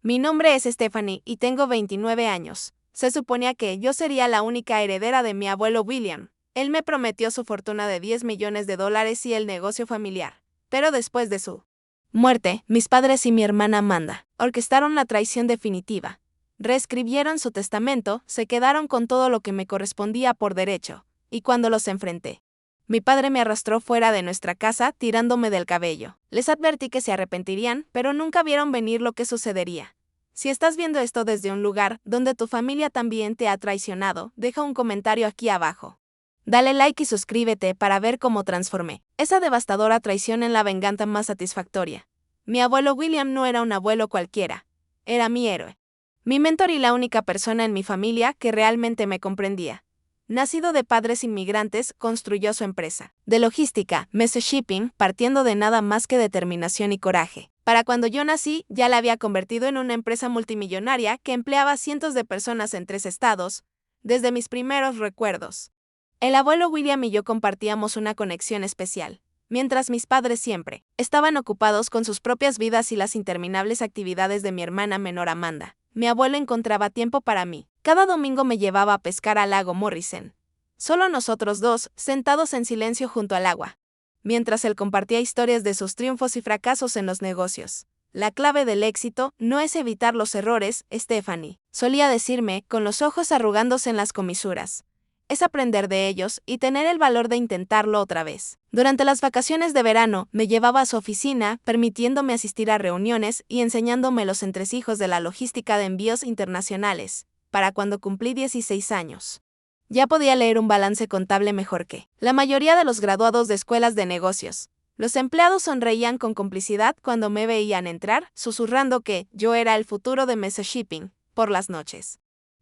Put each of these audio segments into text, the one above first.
Mi nombre es Stephanie y tengo 29 años. Se suponía que yo sería la única heredera de mi abuelo William. Él me prometió su fortuna de $10 millones y el negocio familiar. Pero después de su muerte, mis padres y mi hermana Amanda orquestaron la traición definitiva. Reescribieron su testamento, se quedaron con todo lo que me correspondía por derecho, y cuando los enfrenté, mi padre me arrastró fuera de nuestra casa tirándome del cabello. Les advertí que se arrepentirían, pero nunca vieron venir lo que sucedería. Si estás viendo esto desde un lugar donde tu familia también te ha traicionado, deja un comentario aquí abajo. Dale like y suscríbete para ver cómo transformé esa devastadora traición en la venganza más satisfactoria. Mi abuelo William no era un abuelo cualquiera. Era mi héroe. Mi mentor y la única persona en mi familia que realmente me comprendía. Nacido de padres inmigrantes, construyó su empresa de logística, Messe Shipping, partiendo de nada más que determinación y coraje. Para cuando yo nací, ya la había convertido en una empresa multimillonaria que empleaba cientos de personas en 3 estados, desde mis primeros recuerdos. El abuelo William y yo compartíamos una conexión especial. Mientras mis padres siempre estaban ocupados con sus propias vidas y las interminables actividades de mi hermana menor Amanda, mi abuelo encontraba tiempo para mí. Cada domingo me llevaba a pescar al lago Morrison. Solo nosotros dos, sentados en silencio junto al agua. Mientras él compartía historias de sus triunfos y fracasos en los negocios. La clave del éxito no es evitar los errores, Stephanie, solía decirme, con los ojos arrugándose en las comisuras. Es aprender de ellos y tener el valor de intentarlo otra vez. Durante las vacaciones de verano, me llevaba a su oficina, permitiéndome asistir a reuniones y enseñándome los entresijos de la logística de envíos internacionales. Para cuando cumplí 16 años, ya podía leer un balance contable mejor que la mayoría de los graduados de escuelas de negocios. Los empleados sonreían con complicidad cuando me veían entrar, susurrando que yo era el futuro de Messe Shipping, por las noches.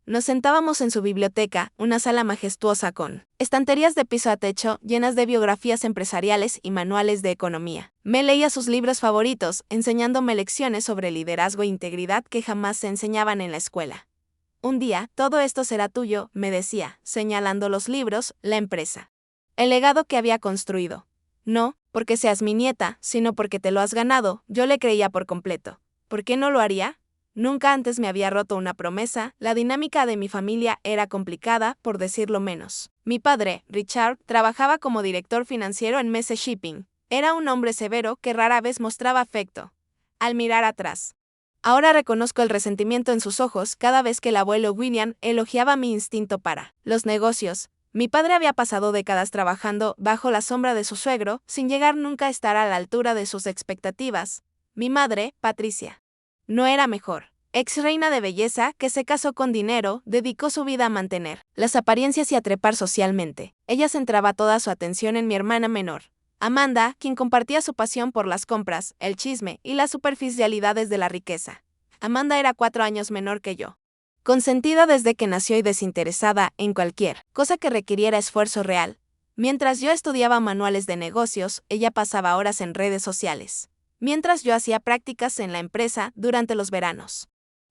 Nos sentábamos en su biblioteca, una sala majestuosa con estanterías de piso a techo llenas de biografías empresariales y manuales de economía. Me leía sus libros favoritos, enseñándome lecciones sobre liderazgo e integridad que jamás se enseñaban en la escuela. Un día, todo esto será tuyo, me decía, señalando los libros, la empresa. El legado que había construido. No, porque seas mi nieta, sino porque te lo has ganado, yo le creía por completo. ¿Por qué no lo haría? Nunca antes me había roto una promesa, la dinámica de mi familia era complicada, por decirlo menos. Mi padre, Richard, trabajaba como director financiero en Messe Shipping. Era un hombre severo que rara vez mostraba afecto. Al mirar atrás. Ahora reconozco el resentimiento en sus ojos cada vez que el abuelo William elogiaba mi instinto para los negocios. Mi padre había pasado décadas trabajando bajo la sombra de su suegro, sin llegar nunca a estar a la altura de sus expectativas. Mi madre, Patricia, no era mejor. Ex reina de belleza que se casó con dinero, dedicó su vida a mantener las apariencias y a trepar socialmente. Ella centraba toda su atención en mi hermana menor, Amanda, quien compartía su pasión por las compras, el chisme y las superficialidades de la riqueza. Amanda era 4 años menor que yo. Consentida desde que nació y desinteresada en cualquier cosa que requiriera esfuerzo real. Mientras yo estudiaba manuales de negocios, ella pasaba horas en redes sociales. Mientras yo hacía prácticas en la empresa durante los veranos.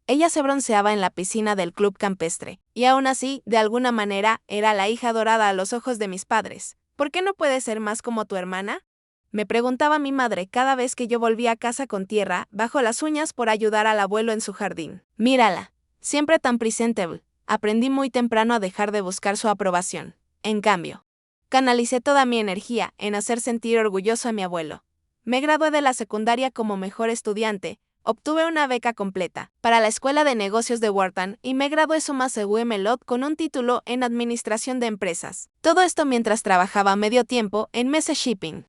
Ella se bronceaba en la piscina del club campestre, y aún así, de alguna manera, era la hija dorada a los ojos de mis padres. ¿Por qué no puedes ser más como tu hermana? Me preguntaba mi madre cada vez que yo volvía a casa con tierra bajo las uñas por ayudar al abuelo en su jardín. Mírala, siempre tan presentable. Aprendí muy temprano a dejar de buscar su aprobación. En cambio, canalicé toda mi energía en hacer sentir orgulloso a mi abuelo. Me gradué de la secundaria como mejor estudiante, obtuve una beca completa para la Escuela de Negocios de Wharton y me gradué summa cum laude con un título en Administración de Empresas. Todo esto mientras trabajaba medio tiempo en Messe Shipping,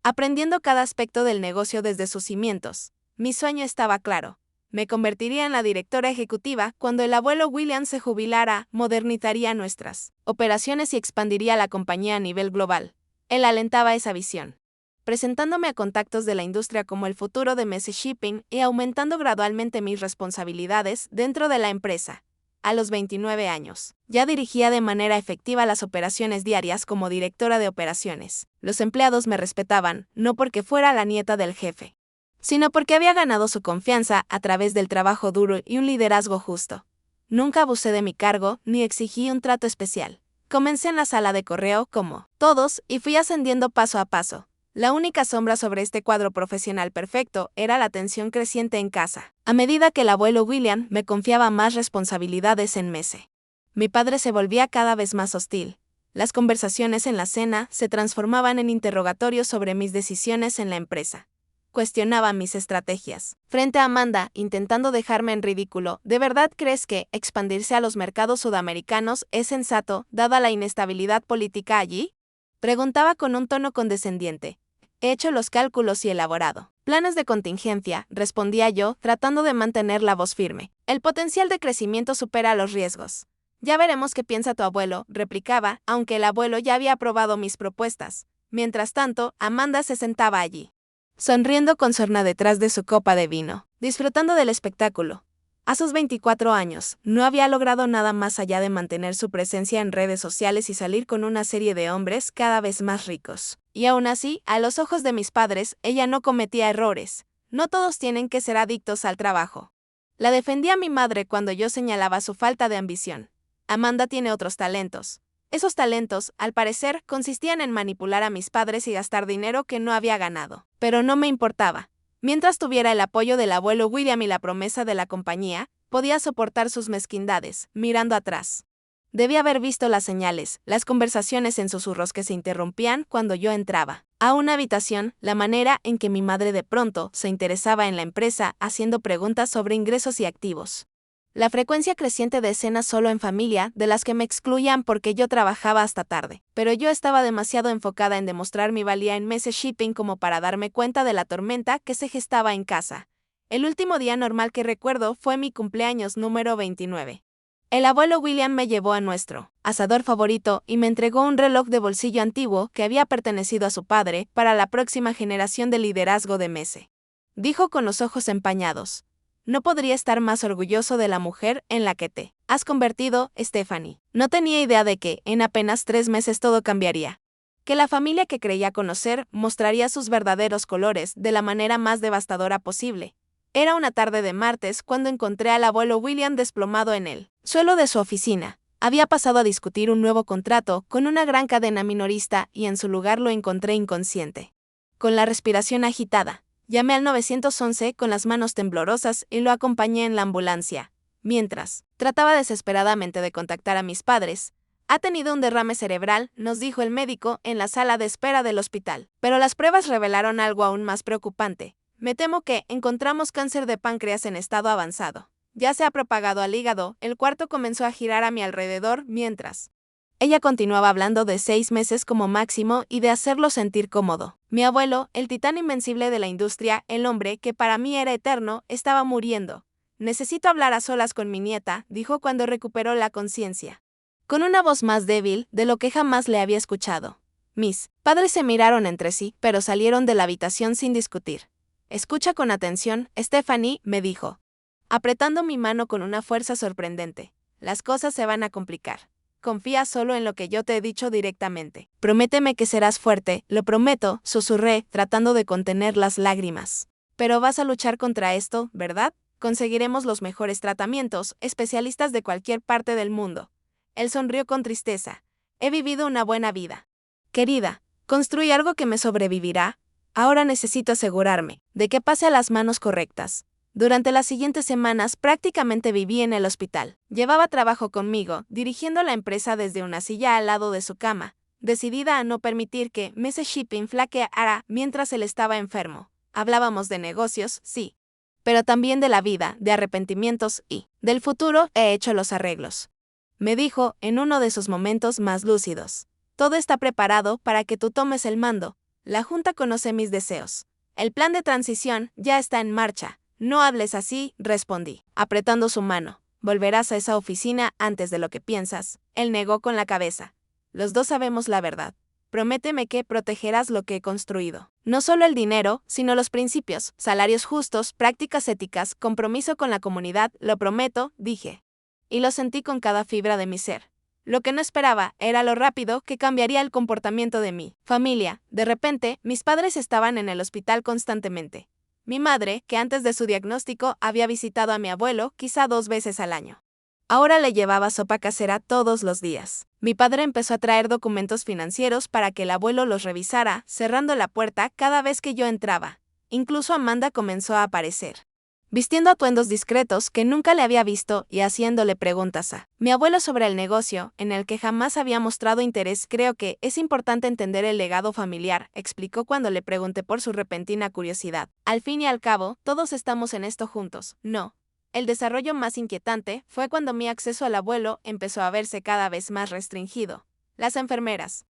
aprendiendo cada aspecto del negocio desde sus cimientos. Mi sueño estaba claro. Me convertiría en la directora ejecutiva cuando el abuelo William se jubilara, modernizaría nuestras operaciones y expandiría la compañía a nivel global. Él alentaba esa visión, presentándome a contactos de la industria como el futuro de Messe Shipping y aumentando gradualmente mis responsabilidades dentro de la empresa. A los 29 años, ya dirigía de manera efectiva las operaciones diarias como directora de operaciones. Los empleados me respetaban, no porque fuera la nieta del jefe, sino porque había ganado su confianza a través del trabajo duro y un liderazgo justo. Nunca abusé de mi cargo ni exigí un trato especial. Comencé en la sala de correo como todos y fui ascendiendo paso a paso. La única sombra sobre este cuadro profesional perfecto era la tensión creciente en casa, a medida que el abuelo William me confiaba más responsabilidades en Mese. Mi padre se volvía cada vez más hostil. Las conversaciones en la cena se transformaban en interrogatorios sobre mis decisiones en la empresa. Cuestionaba mis estrategias. Frente a Amanda, intentando dejarme en ridículo, ¿de verdad crees que expandirse a los mercados sudamericanos es sensato, dada la inestabilidad política allí? Preguntaba con un tono condescendiente. He hecho los cálculos y elaborado planes de contingencia, respondía yo, tratando de mantener la voz firme. El potencial de crecimiento supera los riesgos. Ya veremos qué piensa tu abuelo, replicaba, aunque el abuelo ya había aprobado mis propuestas. Mientras tanto, Amanda se sentaba allí, sonriendo con sorna detrás de su copa de vino, disfrutando del espectáculo. A sus 24 años, no había logrado nada más allá de mantener su presencia en redes sociales y salir con una serie de hombres cada vez más ricos. Y aún así, a los ojos de mis padres, ella no cometía errores. No todos tienen que ser adictos al trabajo. La defendía mi madre cuando yo señalaba su falta de ambición. Amanda tiene otros talentos. Esos talentos, al parecer, consistían en manipular a mis padres y gastar dinero que no había ganado. Pero no me importaba. Mientras tuviera el apoyo del abuelo William y la promesa de la compañía, podía soportar sus mezquindades, mirando atrás. Debía haber visto las señales, las conversaciones en susurros que se interrumpían cuando yo entraba a una habitación, la manera en que mi madre de pronto se interesaba en la empresa haciendo preguntas sobre ingresos y activos. La frecuencia creciente de escenas solo en familia, de las que me excluían porque yo trabajaba hasta tarde, pero yo estaba demasiado enfocada en demostrar mi valía en Mese Shipping como para darme cuenta de la tormenta que se gestaba en casa. El último día normal que recuerdo fue mi cumpleaños número 29. El abuelo William me llevó a nuestro asador favorito y me entregó un reloj de bolsillo antiguo que había pertenecido a su padre para la próxima generación de liderazgo de Mese. Dijo con los ojos empañados. No podría estar más orgulloso de la mujer en la que te has convertido, Stephanie. No tenía idea de que, en apenas 3 meses todo cambiaría. Que la familia que creía conocer mostraría sus verdaderos colores de la manera más devastadora posible. Era una tarde de martes cuando encontré al abuelo William desplomado en el suelo de su oficina. Había pasado a discutir un nuevo contrato con una gran cadena minorista y en su lugar lo encontré inconsciente. Con la respiración agitada. Llamé al 911 con las manos temblorosas y lo acompañé en la ambulancia. Mientras trataba desesperadamente de contactar a mis padres, ha tenido un derrame cerebral, nos dijo el médico en la sala de espera del hospital. Pero las pruebas revelaron algo aún más preocupante. Me temo que encontramos cáncer de páncreas en estado avanzado. Ya se ha propagado al hígado, el cuarto comenzó a girar a mi alrededor mientras ella continuaba hablando de 6 meses como máximo y de hacerlo sentir cómodo. Mi abuelo, el titán invencible de la industria, el hombre que para mí era eterno, estaba muriendo. Necesito hablar a solas con mi nieta, dijo cuando recuperó la conciencia. Con una voz más débil de lo que jamás le había escuchado. Mis padres se miraron entre sí, pero salieron de la habitación sin discutir. Escucha con atención, Stephanie, me dijo, apretando mi mano con una fuerza sorprendente. Las cosas se van a complicar. Confía solo en lo que yo te he dicho directamente. Prométeme que serás fuerte, lo prometo, susurré, tratando de contener las lágrimas. Pero vas a luchar contra esto, ¿verdad? Conseguiremos los mejores tratamientos, especialistas de cualquier parte del mundo. Él sonrió con tristeza. He vivido una buena vida. Querida, construí algo que me sobrevivirá. Ahora necesito asegurarme de que pase a las manos correctas. Durante las siguientes semanas prácticamente viví en el hospital. Llevaba trabajo conmigo, dirigiendo la empresa desde una silla al lado de su cama, decidida a no permitir que Mese Shipping flaqueara mientras él estaba enfermo. Hablábamos de negocios, sí, pero también de la vida, de arrepentimientos y del futuro. He hecho los arreglos. Me dijo en uno de sus momentos más lúcidos. Todo está preparado para que tú tomes el mando. La Junta conoce mis deseos. El plan de transición ya está en marcha. No hables así, respondí, apretando su mano. Volverás a esa oficina antes de lo que piensas. Él negó con la cabeza. Los dos sabemos la verdad. Prométeme que protegerás lo que he construido. No solo el dinero, sino los principios, salarios justos, prácticas éticas, compromiso con la comunidad, lo prometo, dije. Y lo sentí con cada fibra de mi ser. Lo que no esperaba era lo rápido que cambiaría el comportamiento de mi familia. De repente, mis padres estaban en el hospital constantemente. Mi madre, que antes de su diagnóstico había visitado a mi abuelo quizá 2 veces al año. Ahora le llevaba sopa casera todos los días. Mi padre empezó a traer documentos financieros para que el abuelo los revisara, cerrando la puerta cada vez que yo entraba. Incluso Amanda comenzó a aparecer, vistiendo atuendos discretos que nunca le había visto y haciéndole preguntas a mi abuelo sobre el negocio, en el que jamás había mostrado interés. Creo que es importante entender el legado familiar, explicó cuando le pregunté por su repentina curiosidad. Al fin y al cabo, todos estamos en esto juntos, ¿no? El desarrollo más inquietante fue cuando mi acceso al abuelo empezó a verse cada vez más restringido. Las enfermeras,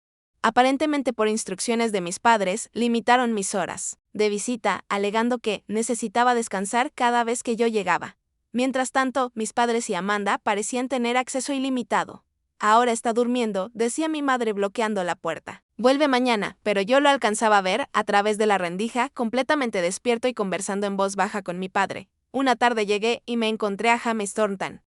aparentemente por instrucciones de mis padres, limitaron mis horas de visita, alegando que necesitaba descansar cada vez que yo llegaba. Mientras tanto, mis padres y Amanda parecían tener acceso ilimitado. Ahora está durmiendo, decía mi madre bloqueando la puerta. Vuelve mañana, pero yo lo alcanzaba a ver a través de la rendija, completamente despierto y conversando en voz baja con mi padre. Una tarde llegué y me encontré a James Thornton,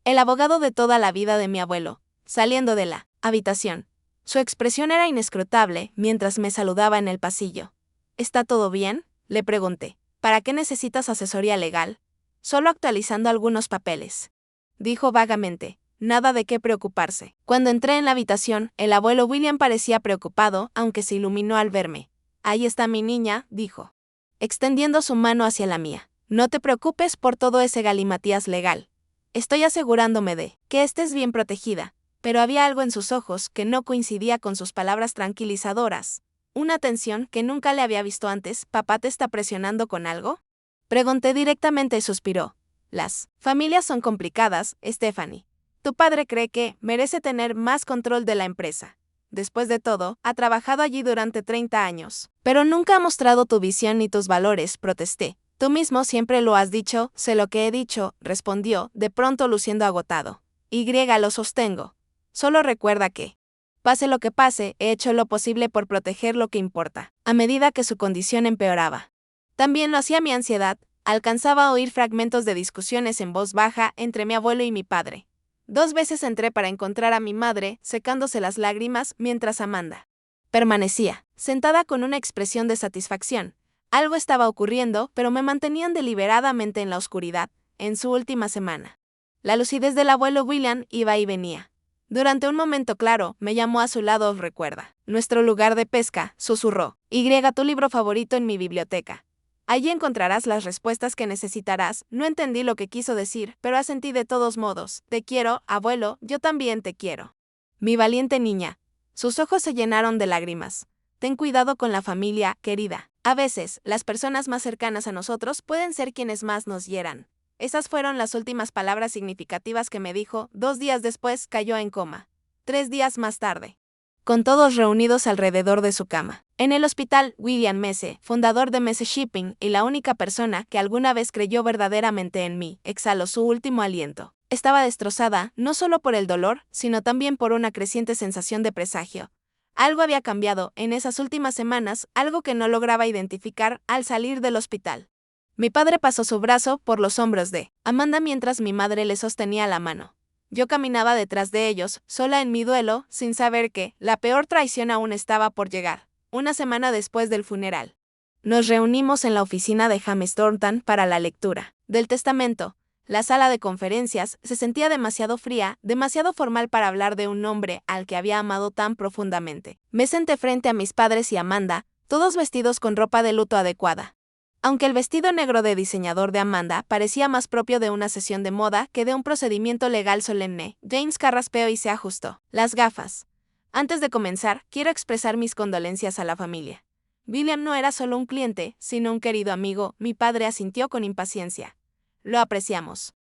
el abogado de toda la vida de mi abuelo, saliendo de la habitación. Su expresión era inescrutable mientras me saludaba en el pasillo. ¿Está todo bien?, le pregunté. ¿Para qué necesitas asesoría legal? Solo actualizando algunos papeles, dijo vagamente. Nada de qué preocuparse. Cuando entré en la habitación, el abuelo William parecía preocupado, aunque se iluminó al verme. Ahí está mi niña, dijo, extendiendo su mano hacia la mía. No te preocupes por todo ese galimatías legal. Estoy asegurándome de que estés bien protegida. Pero había algo en sus ojos que no coincidía con sus palabras tranquilizadoras. Una tensión que nunca le había visto antes. ¿Papá te está presionando con algo?, pregunté directamente y suspiró. Las familias son complicadas, Stephanie. Tu padre cree que merece tener más control de la empresa. Después de todo, ha trabajado allí durante 30 años. Pero nunca ha mostrado tu visión ni tus valores, protesté. Tú mismo siempre lo has dicho, sé lo que he dicho, respondió, de pronto luciendo agotado. Lo sostengo. Solo recuerda que, pase lo que pase, he hecho lo posible por proteger lo que importa. A medida que su condición empeoraba, también lo hacía mi ansiedad. Alcanzaba a oír fragmentos de discusiones en voz baja entre mi abuelo y mi padre. 2 veces entré para encontrar a mi madre, secándose las lágrimas, mientras Amanda permanecía sentada con una expresión de satisfacción. Algo estaba ocurriendo, pero me mantenían deliberadamente en la oscuridad, en su última semana. La lucidez del abuelo William iba y venía. Durante un momento claro, me llamó a su lado. Recuerda nuestro lugar de pesca, susurró. Tu libro favorito en mi biblioteca. Allí encontrarás las respuestas que necesitarás. No entendí lo que quiso decir, pero asentí de todos modos. Te quiero, abuelo, yo también te quiero. Mi valiente niña. Sus ojos se llenaron de lágrimas. Ten cuidado con la familia, querida. A veces, las personas más cercanas a nosotros pueden ser quienes más nos hieran. Esas fueron las últimas palabras significativas que me dijo. 2 días después cayó en coma. 3 días más tarde, con todos reunidos alrededor de su cama. En el hospital, William Messe, fundador de Messe Shipping y la única persona que alguna vez creyó verdaderamente en mí, exhaló su último aliento. Estaba destrozada, no solo por el dolor, sino también por una creciente sensación de presagio. Algo había cambiado en esas últimas semanas, algo que no lograba identificar al salir del hospital. Mi padre pasó su brazo por los hombros de Amanda mientras mi madre le sostenía la mano. Yo caminaba detrás de ellos, sola en mi duelo, sin saber que la peor traición aún estaba por llegar. Una semana después del funeral, nos reunimos en la oficina de James Thornton para la lectura del testamento. La sala de conferencias se sentía demasiado fría, demasiado formal para hablar de un hombre al que había amado tan profundamente. Me senté frente a mis padres y Amanda, todos vestidos con ropa de luto adecuada. Aunque el vestido negro de diseñador de Amanda parecía más propio de una sesión de moda que de un procedimiento legal solemne, James carraspeó y se ajustó las gafas. Antes de comenzar, quiero expresar mis condolencias a la familia. William no era solo un cliente, sino un querido amigo. Mi padre asintió con impaciencia. Lo apreciamos.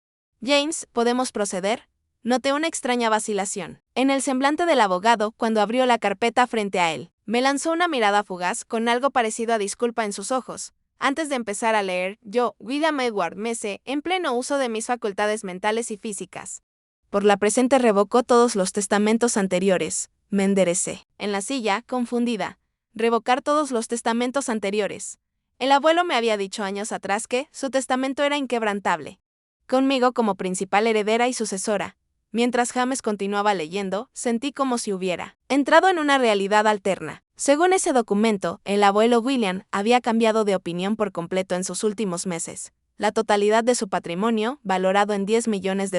James, ¿podemos proceder? Noté una extraña vacilación en el semblante del abogado cuando abrió la carpeta frente a él. Me lanzó una mirada fugaz con algo parecido a disculpa en sus ojos. Antes de empezar a leer, yo, William Edward Messe, en pleno uso de mis facultades mentales y físicas, por la presente revocó todos los testamentos anteriores. Me enderecé en la silla, confundida. Revocar todos los testamentos anteriores. El abuelo me había dicho años atrás que su testamento era inquebrantable, conmigo como principal heredera y sucesora. Mientras James continuaba leyendo, sentí como si hubiera entrado en una realidad alterna. Según ese documento, el abuelo William había cambiado de opinión por completo en sus últimos meses. La totalidad de su patrimonio, valorado en $10 millones,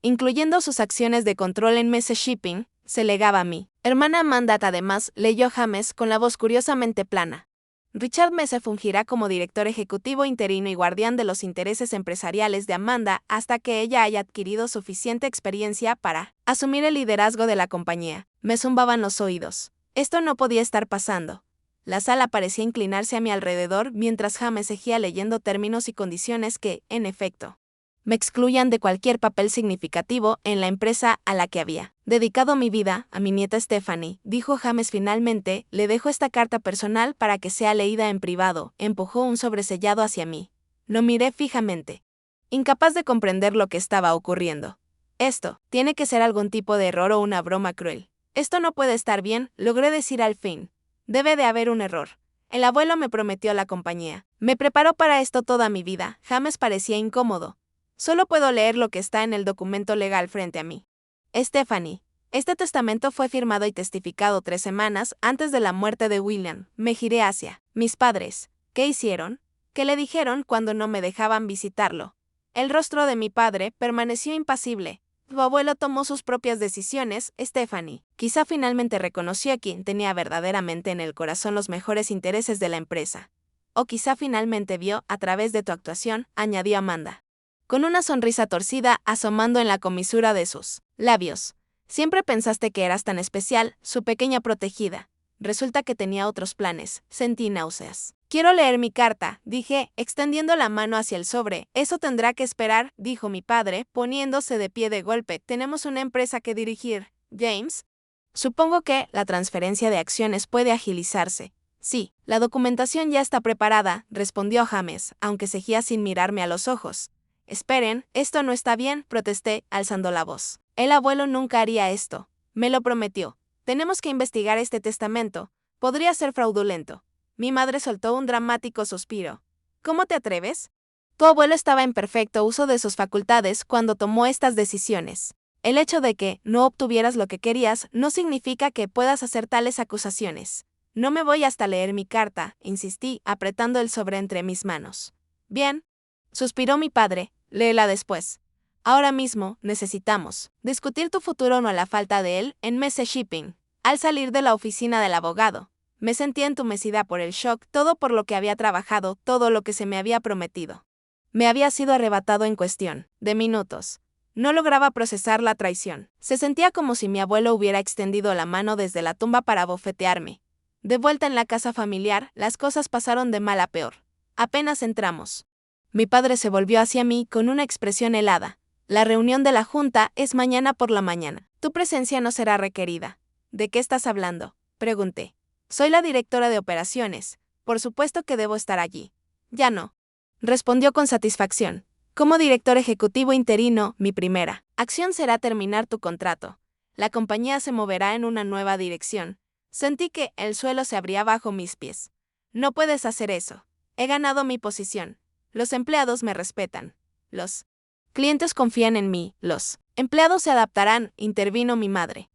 incluyendo sus acciones de control en MS Shipping, se legaba a mí. Hermana Amanda además leyó James con la voz curiosamente plana. Richard Messe fungirá como director ejecutivo interino y guardián de los intereses empresariales de Amanda hasta que ella haya adquirido suficiente experiencia para asumir el liderazgo de la compañía. Me zumbaban los oídos. Esto no podía estar pasando. La sala parecía inclinarse a mi alrededor mientras James seguía leyendo términos y condiciones que, en efecto, me excluían de cualquier papel significativo en la empresa a la que había dedicado mi vida. A mi nieta Stephanie, dijo James finalmente, le dejo esta carta personal para que sea leída en privado. Empujó un sobresellado hacia mí. Lo miré fijamente, incapaz de comprender lo que estaba ocurriendo. Esto tiene que ser algún tipo de error o una broma cruel. Esto no puede estar bien, logré decir al fin. Debe de haber un error. El abuelo me prometió la compañía. Me preparó para esto toda mi vida. James parecía incómodo. Solo puedo leer lo que está en el documento legal frente a mí. Stephanie, este testamento fue firmado y testificado 3 semanas antes de la muerte de William. Me giré hacia mis padres. ¿Qué hicieron? ¿Qué le dijeron cuando no me dejaban visitarlo? El rostro de mi padre permaneció impasible. Tu abuelo tomó sus propias decisiones, Stephanie. Quizá finalmente reconoció a quien tenía verdaderamente en el corazón los mejores intereses de la empresa. O quizá finalmente vio, a través de tu actuación, añadió Amanda, con una sonrisa torcida asomando en la comisura de sus labios. Siempre pensaste que eras tan especial, su pequeña protegida. Resulta que tenía otros planes. Sentí náuseas. Quiero leer mi carta, dije, extendiendo la mano hacia el sobre. Eso tendrá que esperar, dijo mi padre, poniéndose de pie de golpe. Tenemos una empresa que dirigir, James. Supongo que la transferencia de acciones puede agilizarse. Sí, la documentación ya está preparada, respondió James, aunque seguía sin mirarme a los ojos. Esperen, esto no está bien, protesté, alzando la voz. El abuelo nunca haría esto. Me lo prometió. Tenemos que investigar este testamento. Podría ser fraudulento. Mi madre soltó un dramático suspiro. ¿Cómo te atreves? Tu abuelo estaba en perfecto uso de sus facultades cuando tomó estas decisiones. El hecho de que no obtuvieras lo que querías no significa que puedas hacer tales acusaciones. No me voy hasta leer mi carta, insistí, apretando el sobre entre mis manos. Bien, suspiró mi padre, léela después. Ahora mismo, necesitamos discutir tu futuro o no la falta de él en MS Shipping. Al salir de la oficina del abogado, me sentía entumecida por el shock, todo por lo que había trabajado, todo lo que se me había prometido. Me había sido arrebatado en cuestión de minutos. No lograba procesar la traición. Se sentía como si mi abuelo hubiera extendido la mano desde la tumba para bofetearme. De vuelta en la casa familiar, las cosas pasaron de mal a peor. Apenas entramos. Mi padre se volvió hacia mí con una expresión helada. La reunión de la junta es mañana por la mañana. Tu presencia no será requerida. ¿De qué estás hablando?, pregunté. Soy la directora de operaciones. Por supuesto que debo estar allí. Ya no, respondió con satisfacción. Como director ejecutivo interino, mi primera acción será terminar tu contrato. La compañía se moverá en una nueva dirección. Sentí que el suelo se abría bajo mis pies. No puedes hacer eso. He ganado mi posición. Los empleados me respetan. Los clientes confían en mí. Los empleados se adaptarán, intervino mi madre.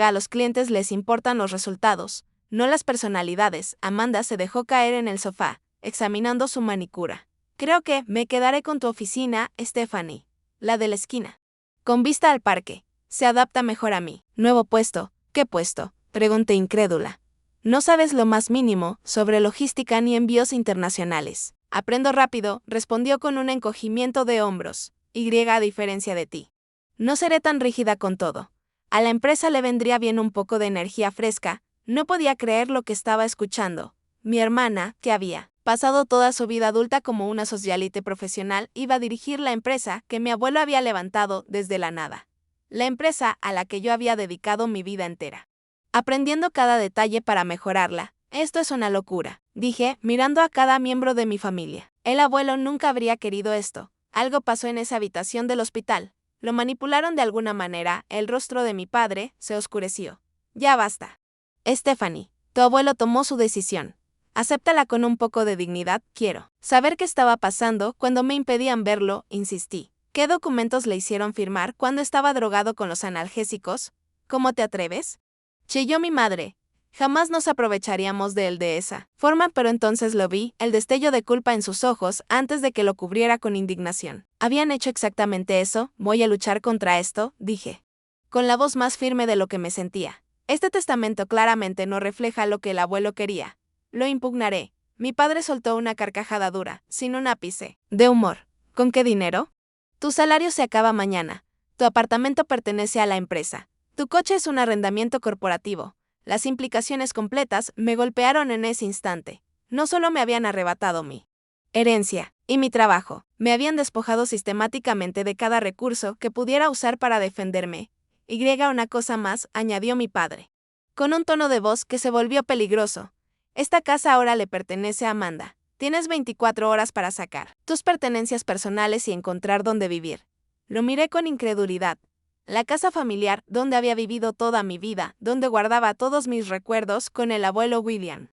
A los clientes les importan los resultados, no las personalidades. Amanda se dejó caer en el sofá, examinando su manicura. Creo que me quedaré con tu oficina, Stephanie. La de la esquina. Con vista al parque. Se adapta mejor a mí. Nuevo puesto. ¿Qué puesto?, pregunté incrédula. No sabes lo más mínimo sobre logística ni envíos internacionales. Aprendo rápido, respondió con un encogimiento de hombros. A diferencia de ti. No seré tan rígida con todo. A la empresa le vendría bien un poco de energía fresca. No podía creer lo que estaba escuchando. Mi hermana, que había pasado toda su vida adulta como una socialite profesional, iba a dirigir la empresa que mi abuelo había levantado desde la nada. La empresa a la que yo había dedicado mi vida entera, aprendiendo cada detalle para mejorarla. Esto es una locura, dije, mirando a cada miembro de mi familia. El abuelo nunca habría querido esto. Algo pasó en esa habitación del hospital. Lo manipularon de alguna manera. El rostro de mi padre se oscureció. Ya basta. Stephanie, tu abuelo tomó su decisión. Acéptala con un poco de dignidad. Quiero saber qué estaba pasando cuando me impedían verlo, insistí. ¿Qué documentos le hicieron firmar cuando estaba drogado con los analgésicos? ¿Cómo te atreves?, chilló mi madre. Jamás nos aprovecharíamos de él de esa forma, pero entonces lo vi, el destello de culpa en sus ojos antes de que lo cubriera con indignación. Habían hecho exactamente eso, voy a luchar contra esto, dije, con la voz más firme de lo que me sentía. Este testamento claramente no refleja lo que el abuelo quería. Lo impugnaré. Mi padre soltó una carcajada dura, sin un ápice de humor. ¿Con qué dinero? Tu salario se acaba mañana. Tu apartamento pertenece a la empresa. Tu coche es un arrendamiento corporativo. Las implicaciones completas me golpearon en ese instante. No solo me habían arrebatado mi herencia y mi trabajo, me habían despojado sistemáticamente de cada recurso que pudiera usar para defenderme. Y una cosa más, añadió mi padre, con un tono de voz que se volvió peligroso. Esta casa ahora le pertenece a Amanda. Tienes 24 horas para sacar tus pertenencias personales y encontrar dónde vivir. Lo miré con incredulidad. La casa familiar, donde había vivido toda mi vida, donde guardaba todos mis recuerdos con el abuelo William.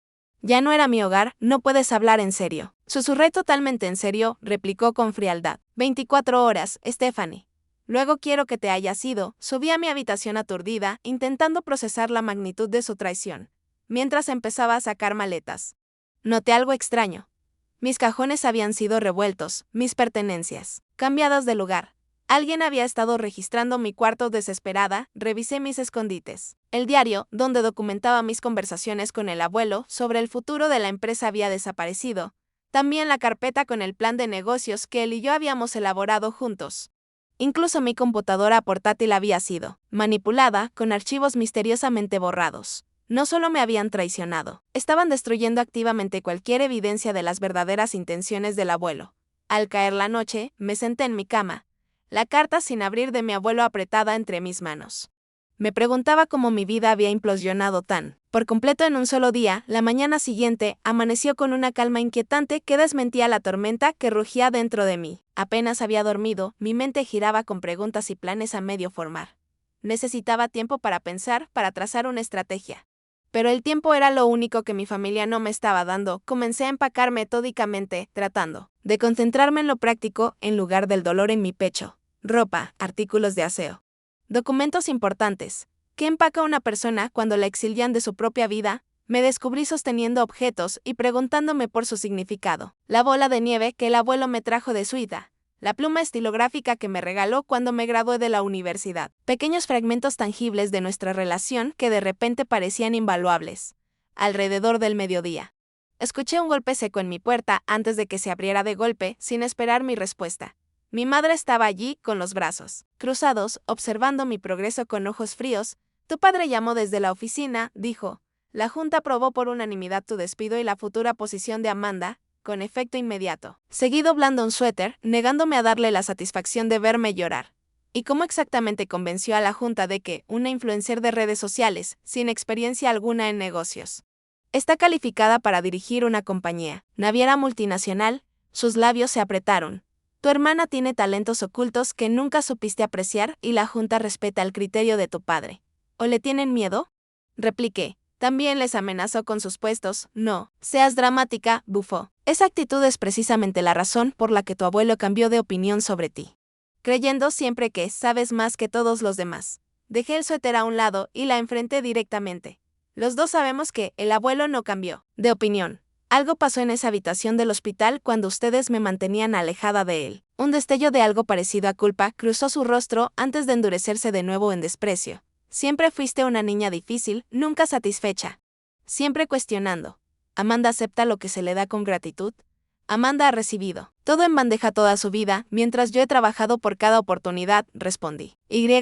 Ya no era mi hogar, no puedes hablar en serio. Susurré totalmente en serio, replicó con frialdad. 24 horas, Stephanie. Luego quiero que te hayas ido. Subí a mi habitación aturdida, intentando procesar la magnitud de su traición, mientras empezaba a sacar maletas. Noté algo extraño. Mis cajones habían sido revueltos, mis pertenencias cambiadas de lugar. Alguien había estado registrando mi cuarto desesperada, revisé mis escondites. El diario, donde documentaba mis conversaciones con el abuelo sobre el futuro de la empresa había desaparecido. También la carpeta con el plan de negocios que él y yo habíamos elaborado juntos. Incluso mi computadora portátil había sido manipulada, con archivos misteriosamente borrados. No solo me habían traicionado, estaban destruyendo activamente cualquier evidencia de las verdaderas intenciones del abuelo. Al caer la noche, me senté en mi cama, la carta sin abrir de mi abuelo apretada entre mis manos. Me preguntaba cómo mi vida había implosionado tan por completo en un solo día. La mañana siguiente amaneció con una calma inquietante que desmentía la tormenta que rugía dentro de mí. Apenas había dormido, mi mente giraba con preguntas y planes a medio formar. Necesitaba tiempo para pensar, para trazar una estrategia. Pero el tiempo era lo único que mi familia no me estaba dando. Comencé a empacar metódicamente, tratando de concentrarme en lo práctico en lugar del dolor en mi pecho. Ropa, artículos de aseo. Documentos importantes. ¿Qué empaca una persona cuando la exilian de su propia vida? Me descubrí sosteniendo objetos y preguntándome por su significado. La bola de nieve que el abuelo me trajo de Suiza. La pluma estilográfica que me regaló cuando me gradué de la universidad. Pequeños fragmentos tangibles de nuestra relación que de repente parecían invaluables. Alrededor del mediodía. Escuché un golpe seco en mi puerta antes de que se abriera de golpe, sin esperar mi respuesta. Mi madre estaba allí, con los brazos cruzados, observando mi progreso con ojos fríos. Tu padre llamó desde la oficina, dijo. La junta aprobó por unanimidad tu despido y la futura posición de Amanda, con efecto inmediato. Seguí doblando un suéter, negándome a darle la satisfacción de verme llorar. ¿Y cómo exactamente convenció a la junta de que una influencer de redes sociales, sin experiencia alguna en negocios, está calificada para dirigir una compañía naviera multinacional? Sus labios se apretaron. Tu hermana tiene talentos ocultos que nunca supiste apreciar y la junta respeta el criterio de tu padre. ¿O le tienen miedo? Repliqué. También les amenazó con sus puestos. No, seas dramática, bufó. Esa actitud es precisamente la razón por la que tu abuelo cambió de opinión sobre ti. Creyendo siempre que sabes más que todos los demás. Dejé el suéter a un lado y la enfrenté directamente. Los dos sabemos que el abuelo no cambió de opinión. Algo pasó en esa habitación del hospital cuando ustedes me mantenían alejada de él. Un destello de algo parecido a culpa cruzó su rostro antes de endurecerse de nuevo en desprecio. Siempre fuiste una niña difícil, nunca satisfecha. Siempre cuestionando. ¿Amanda acepta lo que se le da con gratitud? Amanda ha recibido todo en bandeja toda su vida, mientras yo he trabajado por cada oportunidad, respondí.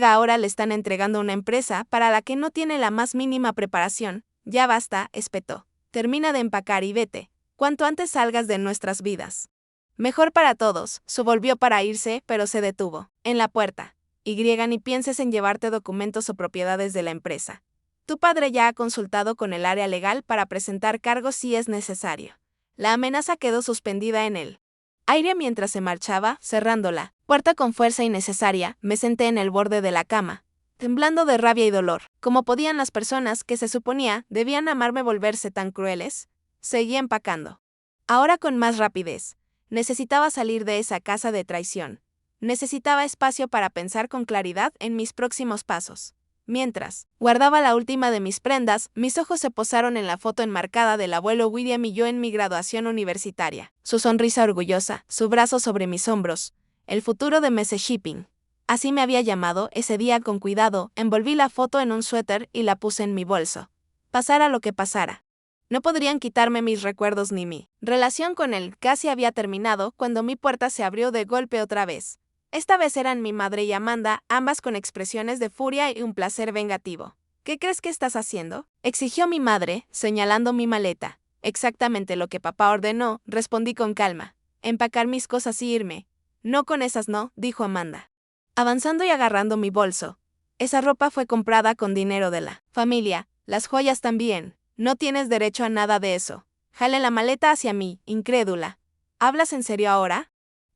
Ahora le están entregando una empresa para la que no tiene la más mínima preparación. Ya basta, espetó. Termina de empacar y vete. Cuanto antes salgas de nuestras vidas. Mejor para todos. Se volvió para irse, pero se detuvo. En la puerta. Ni pienses en llevarte documentos o propiedades de la empresa. Tu padre ya ha consultado con el área legal para presentar cargos si es necesario. La amenaza quedó suspendida en el aire mientras se marchaba, cerrando la puerta con fuerza innecesaria. Me senté en el borde de la cama, temblando de rabia y dolor. ¿Cómo podían las personas que se suponía debían amarme volverse tan crueles? Seguí empacando. Ahora con más rapidez. Necesitaba salir de esa casa de traición. Necesitaba espacio para pensar con claridad en mis próximos pasos. Mientras guardaba la última de mis prendas, mis ojos se posaron en la foto enmarcada del abuelo William y yo en mi graduación universitaria. Su sonrisa orgullosa, su brazo sobre mis hombros. El futuro de Messe Shipping. Así me había llamado ese día con cuidado, envolví la foto en un suéter y la puse en mi bolso. Pasara lo que pasara. No podrían quitarme mis recuerdos ni mi relación con él. Casi había terminado cuando mi puerta se abrió de golpe otra vez. Esta vez eran mi madre y Amanda, ambas con expresiones de furia y un placer vengativo. ¿Qué crees que estás haciendo?, exigió mi madre, señalando mi maleta. Exactamente lo que papá ordenó, respondí con calma. Empacar mis cosas y irme. No con esas no, dijo Amanda, avanzando y agarrando mi bolso. Esa ropa fue comprada con dinero de la familia, las joyas también. No tienes derecho a nada de eso. Jale la maleta hacia mí, incrédula. ¿Hablas en serio ahora?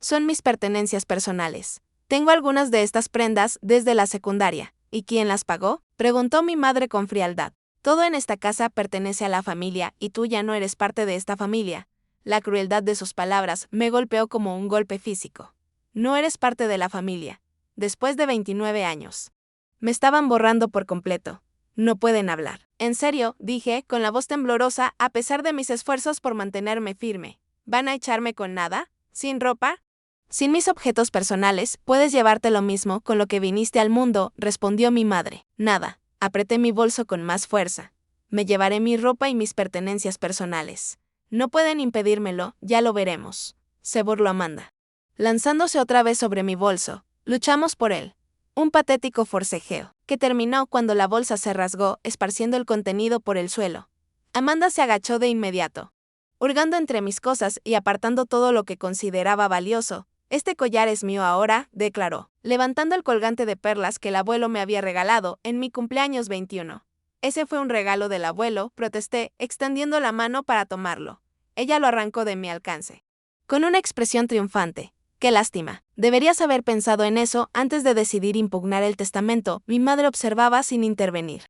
Son mis pertenencias personales. Tengo algunas de estas prendas desde la secundaria. ¿Y quién las pagó?, preguntó mi madre con frialdad. Todo en esta casa pertenece a la familia y tú ya no eres parte de esta familia. La crueldad de sus palabras me golpeó como un golpe físico. No eres parte de la familia. Después de 29 años. Me estaban borrando por completo. No pueden hablar. En serio, dije, con la voz temblorosa, a pesar de mis esfuerzos por mantenerme firme. ¿Van a echarme con nada? ¿Sin ropa? Sin mis objetos personales, puedes llevarte lo mismo con lo que viniste al mundo, respondió mi madre. Nada. Apreté mi bolso con más fuerza. Me llevaré mi ropa y mis pertenencias personales. No pueden impedírmelo, ya lo veremos. Se burló Amanda, lanzándose otra vez sobre mi bolso. Luchamos por él. Un patético forcejeo, que terminó cuando la bolsa se rasgó, esparciendo el contenido por el suelo. Amanda se agachó de inmediato, hurgando entre mis cosas y apartando todo lo que consideraba valioso. Este collar es mío ahora, declaró, levantando el colgante de perlas que el abuelo me había regalado en mi cumpleaños 21. Ese fue un regalo del abuelo, protesté, extendiendo la mano para tomarlo. Ella lo arrancó de mi alcance, con una expresión triunfante. Qué lástima. Deberías haber pensado en eso antes de decidir impugnar el testamento, mi madre observaba sin intervenir.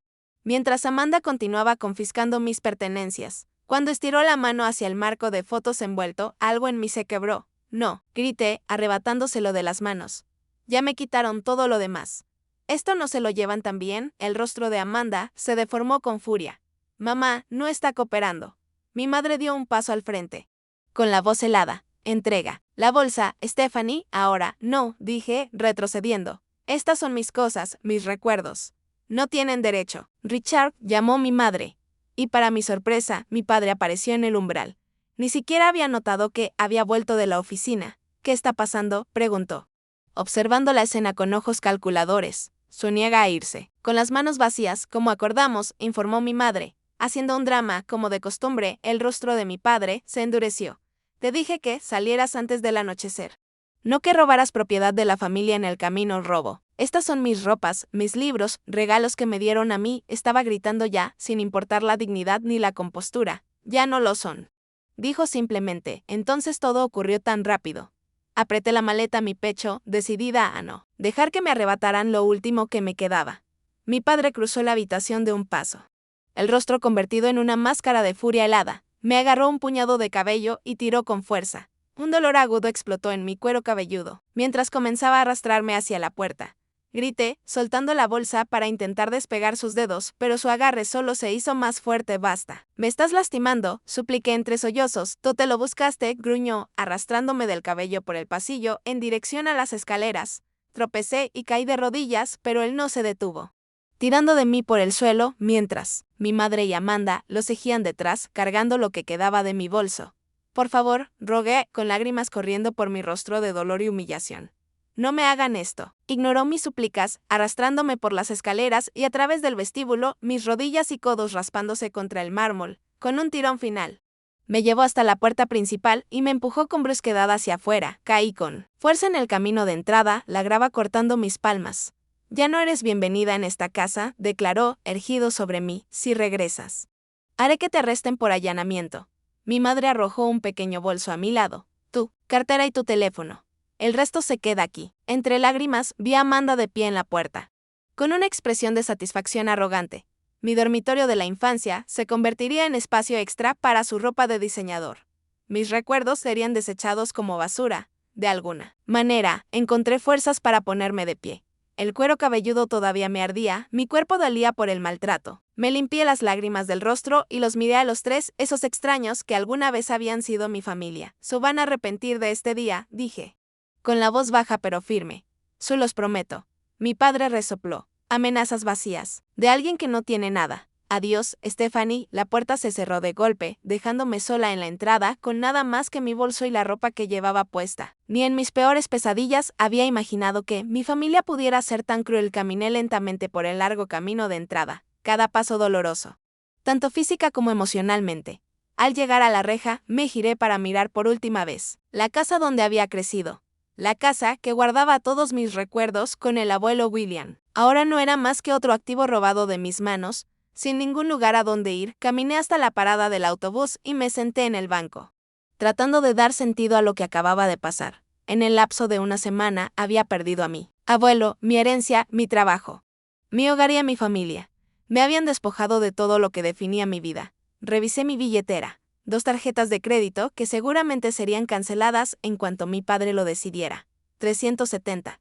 Mientras Amanda continuaba confiscando mis pertenencias. Cuando estiró la mano hacia el marco de fotos envuelto, algo en mí se quebró. No, grité, arrebatándoselo de las manos. Ya me quitaron todo lo demás. ¿Esto no se lo llevan también? El rostro de Amanda se deformó con furia. Mamá, no está cooperando. Mi madre dio un paso al frente, con la voz helada. Entrega la bolsa, Stephanie. Ahora, no, dije, retrocediendo. Estas son mis cosas, mis recuerdos. No tienen derecho. Richard, llamó mi madre. Y para mi sorpresa, mi padre apareció en el umbral. Ni siquiera había notado que había vuelto de la oficina. ¿Qué está pasando?, preguntó, observando la escena con ojos calculadores. Se niega a irse. Con las manos vacías, como acordamos, informó mi madre. Haciendo un drama, como de costumbre, el rostro de mi padre se endureció. Te dije que salieras antes del anochecer. No que robaras propiedad de la familia en el camino. Robo. Estas son mis ropas, mis libros, regalos que me dieron a mí, estaba gritando ya, sin importar la dignidad ni la compostura. Ya no lo son. Dijo simplemente. Entonces todo ocurrió tan rápido. Apreté la maleta a mi pecho, decidida a no dejar que me arrebataran lo último que me quedaba. Mi padre cruzó la habitación de un paso, el rostro convertido en una máscara de furia helada. Me agarró un puñado de cabello y tiró con fuerza. Un dolor agudo explotó en mi cuero cabelludo, mientras comenzaba a arrastrarme hacia la puerta. Grité, soltando la bolsa para intentar despegar sus dedos, pero su agarre solo se hizo más fuerte. Basta. Me estás lastimando, supliqué entre sollozos. Tú te lo buscaste, gruñó, arrastrándome del cabello por el pasillo en dirección a las escaleras. Tropecé y caí de rodillas, pero él no se detuvo, tirando de mí por el suelo, mientras mi madre y Amanda lo seguían detrás, cargando lo que quedaba de mi bolso. Por favor, rogué, con lágrimas corriendo por mi rostro de dolor y humillación. No me hagan esto. Ignoró mis súplicas, arrastrándome por las escaleras y a través del vestíbulo, mis rodillas y codos raspándose contra el mármol, con un tirón final. Me llevó hasta la puerta principal y me empujó con brusquedad hacia afuera. Caí con fuerza en el camino de entrada, la grava cortando mis palmas. Ya no eres bienvenida en esta casa, declaró, erguido sobre mí, si regresas. Haré que te arresten por allanamiento. Mi madre arrojó un pequeño bolso a mi lado. Tu cartera y tu teléfono. El resto se queda aquí. Entre lágrimas, vi a Amanda de pie en la puerta, con una expresión de satisfacción arrogante. Mi dormitorio de la infancia se convertiría en espacio extra para su ropa de diseñador. Mis recuerdos serían desechados como basura. De alguna manera, encontré fuerzas para ponerme de pie. El cuero cabelludo todavía me ardía, mi cuerpo dolía por el maltrato. Me limpié las lágrimas del rostro y los miré a los tres, esos extraños que alguna vez habían sido mi familia. Se van a arrepentir de este día, dije. Con la voz baja pero firme. Se los prometo. Mi padre resopló. Amenazas vacías. De alguien que no tiene nada. Adiós, Stephanie. La puerta se cerró de golpe, dejándome sola en la entrada, con nada más que mi bolso y la ropa que llevaba puesta. Ni en mis peores pesadillas había imaginado que mi familia pudiera ser tan cruel. Caminé lentamente por el largo camino de entrada, cada paso doloroso, tanto física como emocionalmente. Al llegar a la reja, me giré para mirar por última vez la casa donde había crecido. La casa que guardaba todos mis recuerdos con el abuelo William. Ahora no era más que otro activo robado de mis manos. Sin ningún lugar a donde ir, caminé hasta la parada del autobús y me senté en el banco, tratando de dar sentido a lo que acababa de pasar. En el lapso de una semana había perdido a mi abuelo, mi herencia, mi trabajo, mi hogar y a mi familia. Me habían despojado de todo lo que definía mi vida. Revisé mi billetera, 2 tarjetas de crédito que seguramente serían canceladas en cuanto mi padre lo decidiera. $370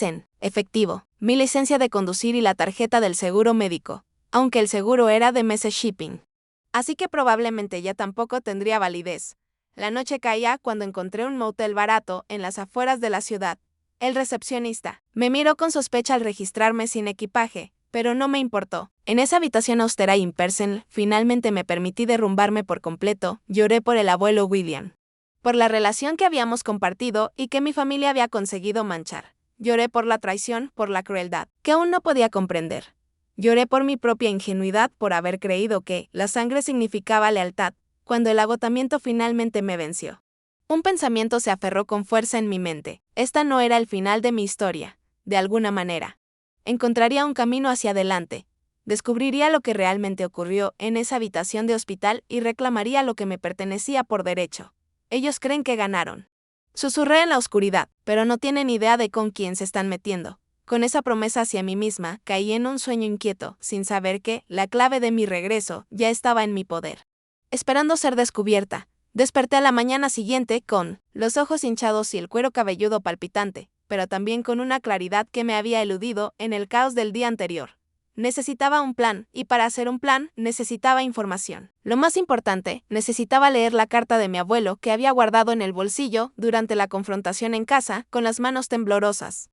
en efectivo, mi licencia de conducir y la tarjeta del seguro médico, aunque el seguro era de Messe Shipping. Así que probablemente ya tampoco tendría validez. La noche caía cuando encontré un motel barato en las afueras de la ciudad. El recepcionista me miró con sospecha al registrarme sin equipaje, pero no me importó. En esa habitación austera e impersonal, finalmente me permití derrumbarme por completo. Lloré por el abuelo William, por la relación que habíamos compartido y que mi familia había conseguido manchar. Lloré por la traición, por la crueldad, que aún no podía comprender. Lloré por mi propia ingenuidad, por haber creído que la sangre significaba lealtad, cuando el agotamiento finalmente me venció. Un pensamiento se aferró con fuerza en mi mente. Esta no era el final de mi historia. De alguna manera, encontraría un camino hacia adelante. Descubriría lo que realmente ocurrió en esa habitación de hospital y reclamaría lo que me pertenecía por derecho. Ellos creen que ganaron. Susurré en la oscuridad, pero no tienen idea de con quién se están metiendo. Con esa promesa hacia mí misma, caí en un sueño inquieto, sin saber que la clave de mi regreso ya estaba en mi poder. Esperando ser descubierta, desperté a la mañana siguiente con los ojos hinchados y el cuero cabelludo palpitante, pero también con una claridad que me había eludido en el caos del día anterior. Necesitaba un plan, y para hacer un plan, necesitaba información. Lo más importante, necesitaba leer la carta de mi abuelo que había guardado en el bolsillo durante la confrontación en casa, con las manos temblorosas.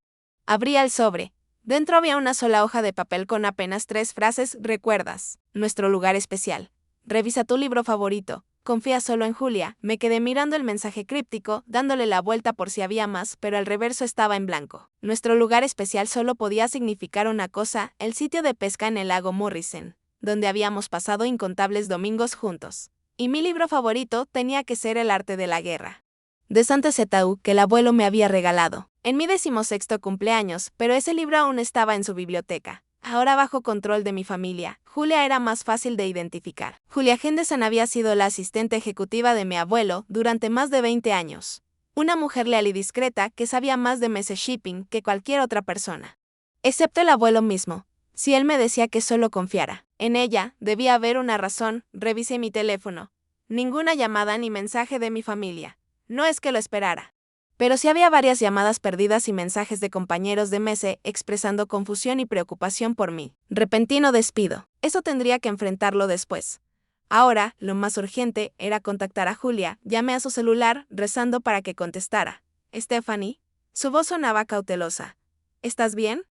Abría el sobre. Dentro había una sola hoja de papel con apenas 3 frases. ¿Recuerdas nuestro lugar especial? Revisa tu libro favorito. Confía solo en Julia. Me quedé mirando el mensaje críptico, dándole la vuelta por si había más, pero el reverso estaba en blanco. Nuestro lugar especial solo podía significar una cosa: el sitio de pesca en el lago Morrison, donde habíamos pasado incontables domingos juntos. Y mi libro favorito tenía que ser El arte de la guerra, de Saint-Exupéry, que el abuelo me había regalado en mi 16º cumpleaños, pero ese libro aún estaba en su biblioteca. Ahora bajo control de mi familia, Julia era más fácil de identificar. Julia Henderson había sido la asistente ejecutiva de mi abuelo durante más de 20 años. Una mujer leal y discreta que sabía más de Messe Shipping que cualquier otra persona. Excepto el abuelo mismo. Si él me decía que solo confiara en ella, debía haber una razón. Revisé mi teléfono. Ninguna llamada ni mensaje de mi familia. No es que lo esperara, pero sí había varias llamadas perdidas y mensajes de compañeros de Messe expresando confusión y preocupación por mi repentino despido. Eso tendría que enfrentarlo después. Ahora, lo más urgente era contactar a Julia. Llamé a su celular, rezando para que contestara. Stephanie. Su voz sonaba cautelosa. ¿Estás bien?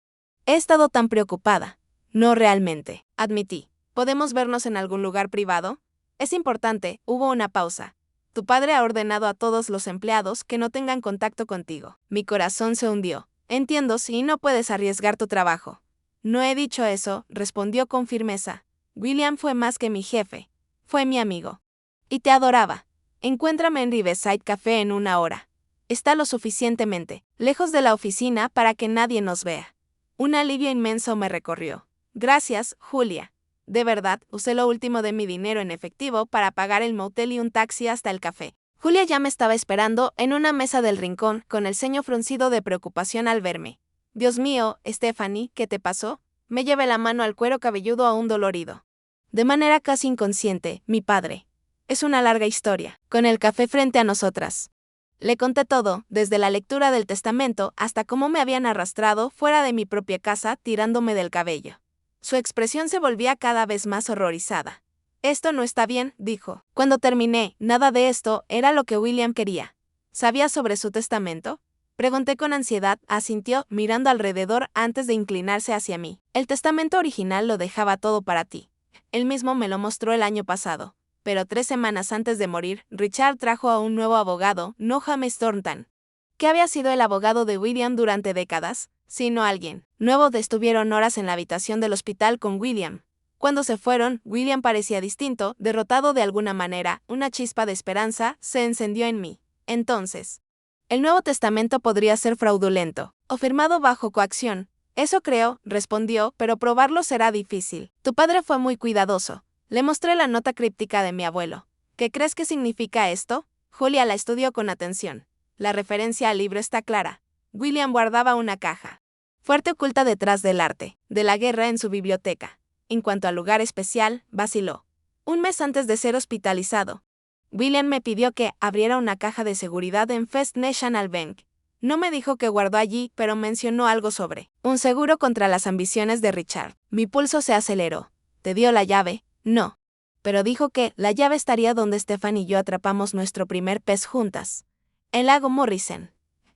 He estado tan preocupada. No realmente, admití. ¿Podemos vernos en algún lugar privado? Es importante. Hubo una pausa. Tu padre ha ordenado a todos los empleados que no tengan contacto contigo. Mi corazón se hundió. Entiendo si no puedes arriesgar tu trabajo. No he dicho eso, respondió con firmeza. William fue más que mi jefe. Fue mi amigo. Y te adoraba. Encuéntrame en Riverside Café en 1 hora. Está lo suficientemente lejos de la oficina para que nadie nos vea. Un alivio inmenso me recorrió. Gracias, Julia. De verdad, usé lo último de mi dinero en efectivo para pagar el motel y un taxi hasta el café. Julia ya me estaba esperando en una mesa del rincón, con el ceño fruncido de preocupación al verme. Dios mío, Stephanie, ¿qué te pasó? Me llevé la mano al cuero cabelludo aún dolorido. De manera casi inconsciente, mi padre. Es una larga historia. Con el café frente a nosotras, Le conté todo, desde la lectura del testamento hasta cómo me habían arrastrado fuera de mi propia casa tirándome del cabello. Su expresión se volvía cada vez más horrorizada. Esto no está bien, dijo. Cuando terminé, nada de esto era lo que William quería. ¿Sabías sobre su testamento? Pregunté con ansiedad, asintió, mirando alrededor antes de inclinarse hacia mí. El testamento original lo dejaba todo para ti. Él mismo me lo mostró el año pasado. Pero 3 semanas antes de morir, Richard trajo a un nuevo abogado, no James Thornton, que había sido el abogado de William durante décadas, sino alguien nuevo. Estuvieron horas en la habitación del hospital con William. Cuando se fueron, William parecía distinto, derrotado de alguna manera. Una chispa de esperanza se encendió en mí. Entonces, el Nuevo Testamento podría ser fraudulento, o firmado bajo coacción. Eso creo, respondió, pero probarlo será difícil. Tu padre fue muy cuidadoso. Le mostré la nota críptica de mi abuelo. ¿Qué crees que significa esto? Julia la estudió con atención. La referencia al libro está clara. William guardaba una caja fuerte oculta detrás del arte de la guerra en su biblioteca. En cuanto al lugar especial, vaciló. Un mes antes de ser hospitalizado, William me pidió que abriera una caja de seguridad en First National Bank. No me dijo que guardó allí, pero mencionó algo sobre un seguro contra las ambiciones de Richard. Mi pulso se aceleró. ¿Te dio la llave? No. Pero dijo que la llave estaría donde Stefan y yo atrapamos nuestro primer pez juntas. El lago Morrison.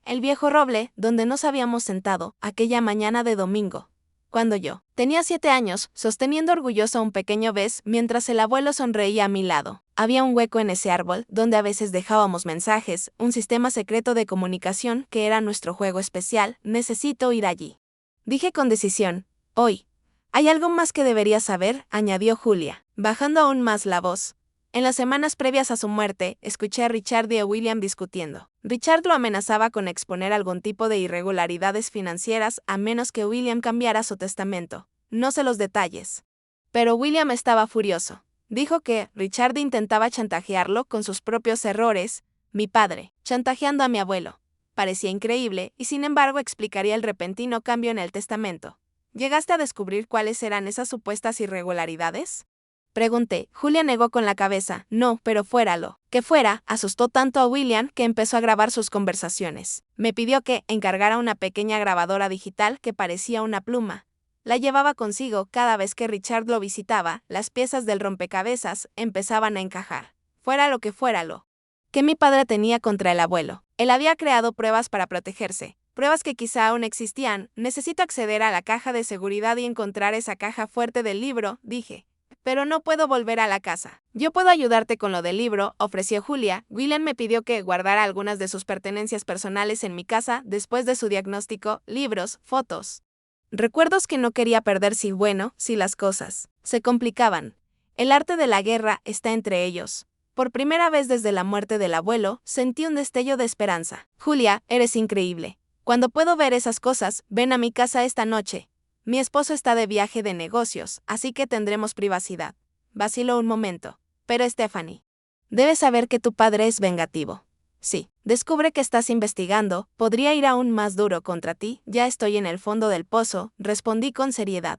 El viejo roble donde nos habíamos sentado aquella mañana de domingo. Cuando yo tenía 7 años, sosteniendo orgulloso un pequeño pez mientras el abuelo sonreía a mi lado. Había un hueco en ese árbol donde a veces dejábamos mensajes, un sistema secreto de comunicación que era nuestro juego especial. Necesito ir allí. Dije con decisión. Hoy. Hay algo más que deberías saber, añadió Julia, bajando aún más la voz. En las semanas previas a su muerte, escuché a Richard y a William discutiendo. Richard lo amenazaba con exponer algún tipo de irregularidades financieras a menos que William cambiara su testamento. No sé los detalles. Pero William estaba furioso. Dijo que Richard intentaba chantajearlo con sus propios errores, mi padre, chantajeando a mi abuelo. Parecía increíble y sin embargo explicaría el repentino cambio en el testamento. ¿Llegaste a descubrir cuáles eran esas supuestas irregularidades? Pregunté. Julia negó con la cabeza. No, pero fuéralo. Que fuera, asustó tanto a William que empezó a grabar sus conversaciones. Me pidió que encargara una pequeña grabadora digital que parecía una pluma. La llevaba consigo cada vez que Richard lo visitaba. Las piezas del rompecabezas empezaban a encajar. Fuera lo que fuéralo. Que mi padre tenía contra el abuelo. Él había creado pruebas para protegerse. Pruebas que quizá aún existían. Necesito acceder a la caja de seguridad y encontrar esa caja fuerte del libro, dije. Pero no puedo volver a la casa. Yo puedo ayudarte con lo del libro, ofreció Julia. William me pidió que guardara algunas de sus pertenencias personales en mi casa después de su diagnóstico, libros, fotos. Recuerdos que no quería perder si las cosas se complicaban. El arte de la guerra está entre ellos. Por primera vez desde la muerte del abuelo, sentí un destello de esperanza. Julia, eres increíble. Cuando puedo ver esas cosas, ven a mi casa esta noche. Mi esposo está de viaje de negocios, así que tendremos privacidad. Vaciló un momento. Pero Stephanie, debes saber que tu padre es vengativo. Sí, descubre que estás investigando, podría ir aún más duro contra ti. Ya estoy en el fondo del pozo, respondí con seriedad.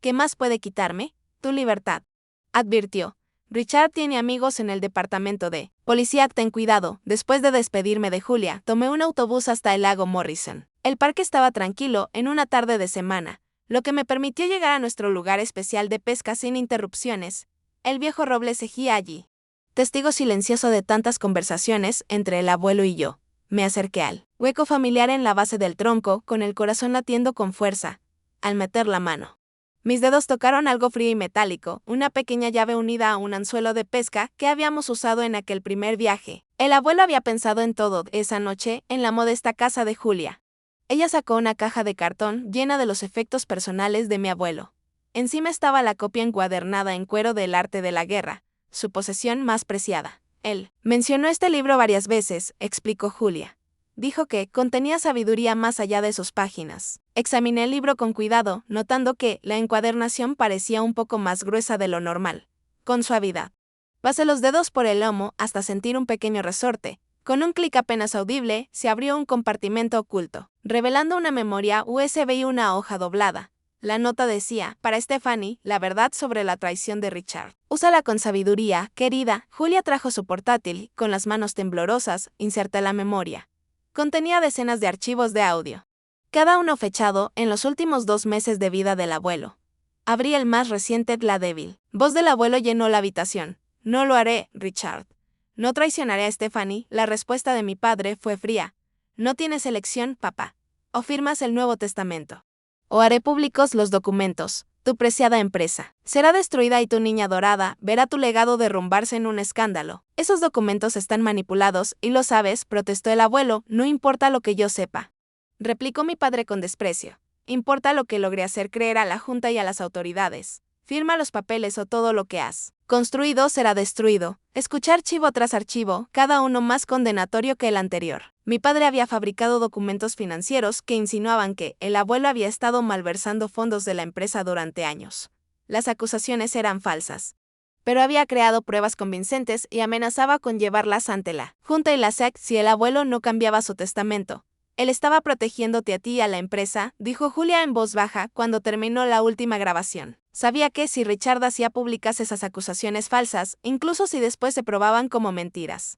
¿Qué más puede quitarme? Tu libertad. Advirtió. Richard tiene amigos en el departamento de policía. Ten cuidado. Después de despedirme de Julia, tomé un autobús hasta el lago Morrison. El parque estaba tranquilo en una tarde de semana, lo que me permitió llegar a nuestro lugar especial de pesca sin interrupciones. El viejo roble seguía allí, testigo silencioso de tantas conversaciones entre el abuelo y yo. Me acerqué al hueco familiar en la base del tronco, con el corazón latiendo con fuerza. Al meter la mano, mis dedos tocaron algo frío y metálico, una pequeña llave unida a un anzuelo de pesca que habíamos usado en aquel primer viaje. El abuelo había pensado en todo esa noche en la modesta casa de Julia. Ella sacó una caja de cartón llena de los efectos personales de mi abuelo. Encima estaba la copia encuadernada en cuero del arte de la guerra, su posesión más preciada. Él mencionó este libro varias veces, explicó Julia. Dijo que contenía sabiduría más allá de sus páginas. Examiné el libro con cuidado, notando que la encuadernación parecía un poco más gruesa de lo normal. Con suavidad, pasé los dedos por el lomo hasta sentir un pequeño resorte. Con un clic apenas audible, se abrió un compartimento oculto, revelando una memoria USB y una hoja doblada. La nota decía, para Stephanie, la verdad sobre la traición de Richard. Úsala con sabiduría, querida. Julia trajo su portátil, con las manos temblorosas, inserté la memoria. Contenía decenas de archivos de audio. Cada uno fechado en los últimos 2 meses de vida del abuelo. Abrí el más reciente, la débil voz del abuelo llenó la habitación. No lo haré, Richard. No traicionaré a Stephanie. La respuesta de mi padre fue fría. No tienes elección, papá. O firmas el Nuevo Testamento. O haré públicos los documentos. Tu preciada empresa será destruida y tu niña dorada verá tu legado derrumbarse en un escándalo. Esos documentos están manipulados y lo sabes, protestó el abuelo, no importa lo que yo sepa. Replicó mi padre con desprecio. Importa lo que logré hacer creer a la Junta y a las autoridades. Firma los papeles o todo lo que has construido será destruido. Escuché archivo tras archivo, cada uno más condenatorio que el anterior. Mi padre había fabricado documentos financieros que insinuaban que el abuelo había estado malversando fondos de la empresa durante años. Las acusaciones eran falsas. Pero había creado pruebas convincentes y amenazaba con llevarlas ante la Junta y la SEC si el abuelo no cambiaba su testamento. Él estaba protegiéndote a ti y a la empresa, dijo Julia en voz baja cuando terminó la última grabación. Sabía que si Richard hacía públicas esas acusaciones falsas, incluso si después se probaban como mentiras,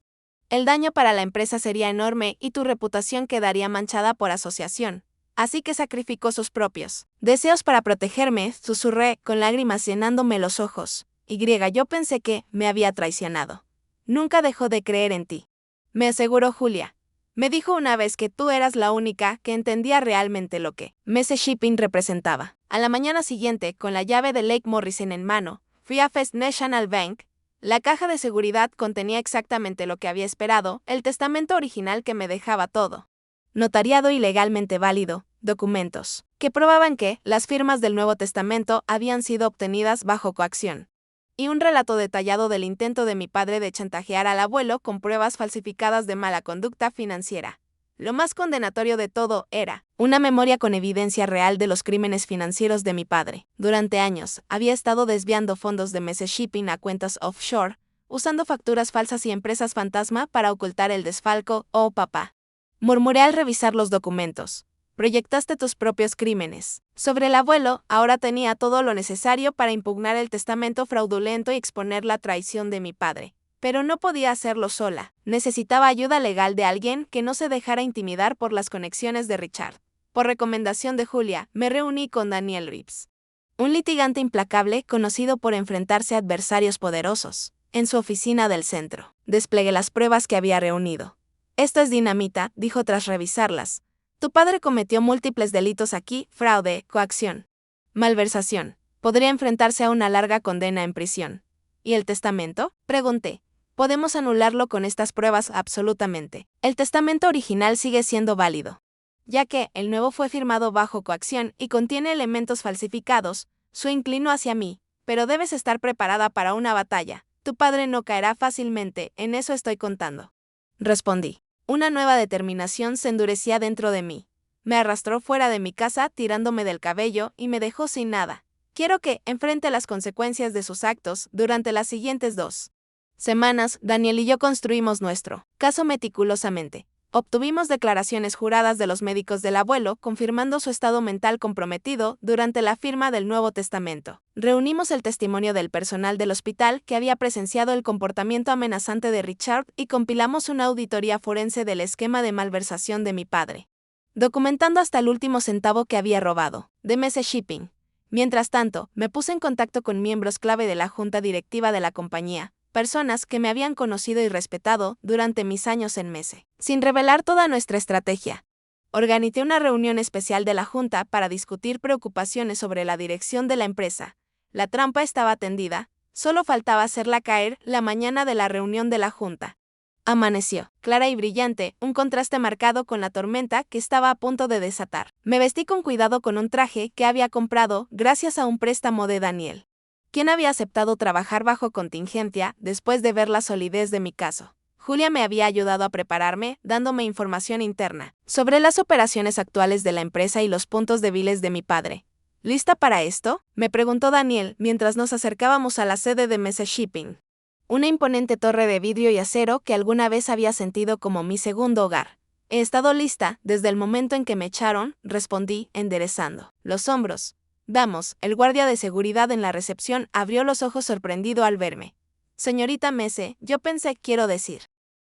el daño para la empresa sería enorme y tu reputación quedaría manchada por asociación. Así que sacrificó sus propios deseos para protegerme, susurré, con lágrimas llenándome los ojos. Yo pensé que me había traicionado. Nunca dejó de creer en ti. Me aseguró Julia. Me dijo una vez que tú eras la única que entendía realmente lo que MS Shipping representaba. A la mañana siguiente, con la llave de Lake Morrison en mano, fui a First National Bank. La caja de seguridad contenía exactamente lo que había esperado, el testamento original que me dejaba todo notariado y legalmente válido, documentos que probaban que las firmas del Nuevo Testamento habían sido obtenidas bajo coacción, y un relato detallado del intento de mi padre de chantajear al abuelo con pruebas falsificadas de mala conducta financiera. Lo más condenatorio de todo era una memoria con evidencia real de los crímenes financieros de mi padre. Durante años, había estado desviando fondos de MS Shipping a cuentas offshore, usando facturas falsas y empresas fantasma para ocultar el desfalco. Oh, papá. Murmuré al revisar los documentos. Proyectaste tus propios crímenes. Sobre el abuelo, ahora tenía todo lo necesario para impugnar el testamento fraudulento y exponer la traición de mi padre. Pero no podía hacerlo sola. Necesitaba ayuda legal de alguien que no se dejara intimidar por las conexiones de Richard. Por recomendación de Julia, me reuní con Daniel Reeves, un litigante implacable conocido por enfrentarse a adversarios poderosos. En su oficina del centro, desplegué las pruebas que había reunido. Esto es dinamita, dijo tras revisarlas. Tu padre cometió múltiples delitos aquí: fraude, coacción, malversación. Podría enfrentarse a una larga condena en prisión. ¿Y el testamento?, pregunté. Podemos anularlo con estas pruebas absolutamente. El testamento original sigue siendo válido. Ya que el nuevo fue firmado bajo coacción y contiene elementos falsificados, su inclinó hacia mí. Pero debes estar preparada para una batalla. Tu padre no caerá fácilmente, en eso estoy contando. Respondí. Una nueva determinación se endurecía dentro de mí. Me arrastró fuera de mi casa tirándome del cabello y me dejó sin nada. Quiero que enfrente las consecuencias de sus actos. Durante las siguientes 2 semanas, Daniel y yo construimos nuestro caso meticulosamente. Obtuvimos declaraciones juradas de los médicos del abuelo confirmando su estado mental comprometido durante la firma del Nuevo Testamento. Reunimos el testimonio del personal del hospital que había presenciado el comportamiento amenazante de Richard y compilamos una auditoría forense del esquema de malversación de mi padre, documentando hasta el último centavo que había robado de MS Shipping. Mientras tanto, me puse en contacto con miembros clave de la junta directiva de la compañía, personas que me habían conocido y respetado durante mis años en MS. Sin revelar toda nuestra estrategia, organicé una reunión especial de la junta para discutir preocupaciones sobre la dirección de la empresa. La trampa estaba tendida, solo faltaba hacerla caer la mañana de la reunión de la junta. Amaneció, clara y brillante, un contraste marcado con la tormenta que estaba a punto de desatar. Me vestí con cuidado con un traje que había comprado gracias a un préstamo de Daniel, quien había aceptado trabajar bajo contingencia después de ver la solidez de mi caso. Julia me había ayudado a prepararme, dándome información interna sobre las operaciones actuales de la empresa y los puntos débiles de mi padre. ¿Lista para esto?, me preguntó Daniel mientras nos acercábamos a la sede de MS Shipping. Una imponente torre de vidrio y acero que alguna vez había sentido como mi segundo hogar. He estado lista desde el momento en que me echaron, respondí, enderezando los hombros. Vamos, el guardia de seguridad en la recepción abrió los ojos sorprendido al verme. Señorita Mese, yo pensé, quiero decir.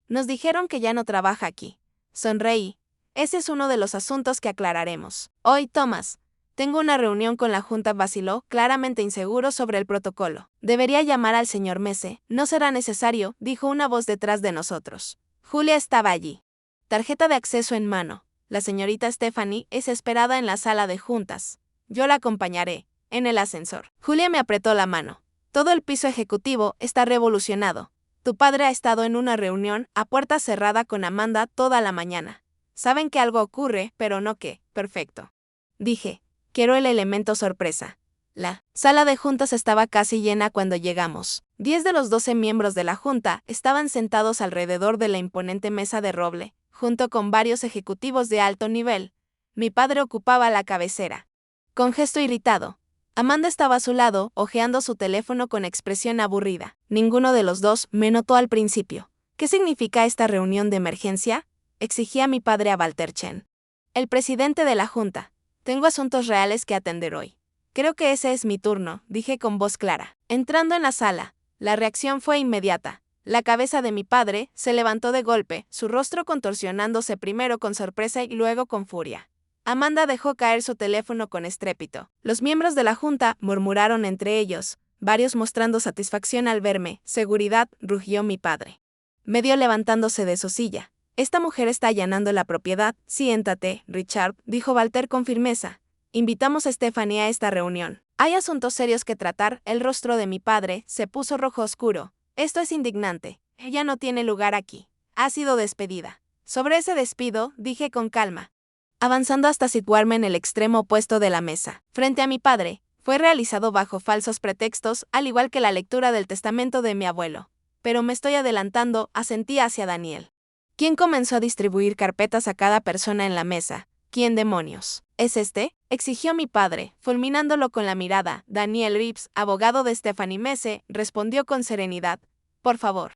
Nos dijeron que ya no trabaja aquí. Sonreí. Ese es uno de los asuntos que aclararemos. Hoy, Thomas. Tengo una reunión con la Junta, vaciló, claramente inseguro sobre el protocolo. Debería llamar al señor Mese. No será necesario, dijo una voz detrás de nosotros. Julia estaba allí. Tarjeta de acceso en mano. La señorita Stephanie es esperada en la sala de juntas. Yo la acompañaré. En el ascensor. Julia me apretó la mano. Todo el piso ejecutivo está revolucionado. Tu padre ha estado en una reunión a puerta cerrada con Amanda toda la mañana. Saben que algo ocurre, pero no qué. Perfecto. Dije. Quiero el elemento sorpresa. La sala de juntas estaba casi llena cuando llegamos. 10 de los 12 miembros de la junta estaban sentados alrededor de la imponente mesa de roble, junto con varios ejecutivos de alto nivel. Mi padre ocupaba la cabecera. Con gesto irritado, Amanda estaba a su lado, hojeando su teléfono con expresión aburrida. Ninguno de los dos me notó al principio. ¿Qué significa esta reunión de emergencia?, exigía mi padre a Walter Chen. El presidente de la junta. Tengo asuntos reales que atender hoy. Creo que ese es mi turno, dije con voz clara. Entrando en la sala, la reacción fue inmediata. La cabeza de mi padre se levantó de golpe, su rostro contorsionándose primero con sorpresa y luego con furia. Amanda dejó caer su teléfono con estrépito. Los miembros de la junta murmuraron entre ellos, varios mostrando satisfacción al verme. Seguridad, rugió mi padre. Medio levantándose de su silla. Esta mujer está allanando la propiedad. Siéntate, Richard, dijo Walter con firmeza. Invitamos a Stephanie a esta reunión. Hay asuntos serios que tratar. El rostro de mi padre se puso rojo oscuro. Esto es indignante. Ella no tiene lugar aquí. Ha sido despedida. Sobre ese despido, dije con calma, avanzando hasta situarme en el extremo opuesto de la mesa. Frente a mi padre, fue realizado bajo falsos pretextos, al igual que la lectura del testamento de mi abuelo. Pero me estoy adelantando, asentí hacia Daniel. ¿Quién comenzó a distribuir carpetas a cada persona en la mesa? ¿Quién demonios? ¿Es este?, exigió mi padre, fulminándolo con la mirada. Daniel Reeves, abogado de Stephanie Mese, respondió con serenidad. Por favor,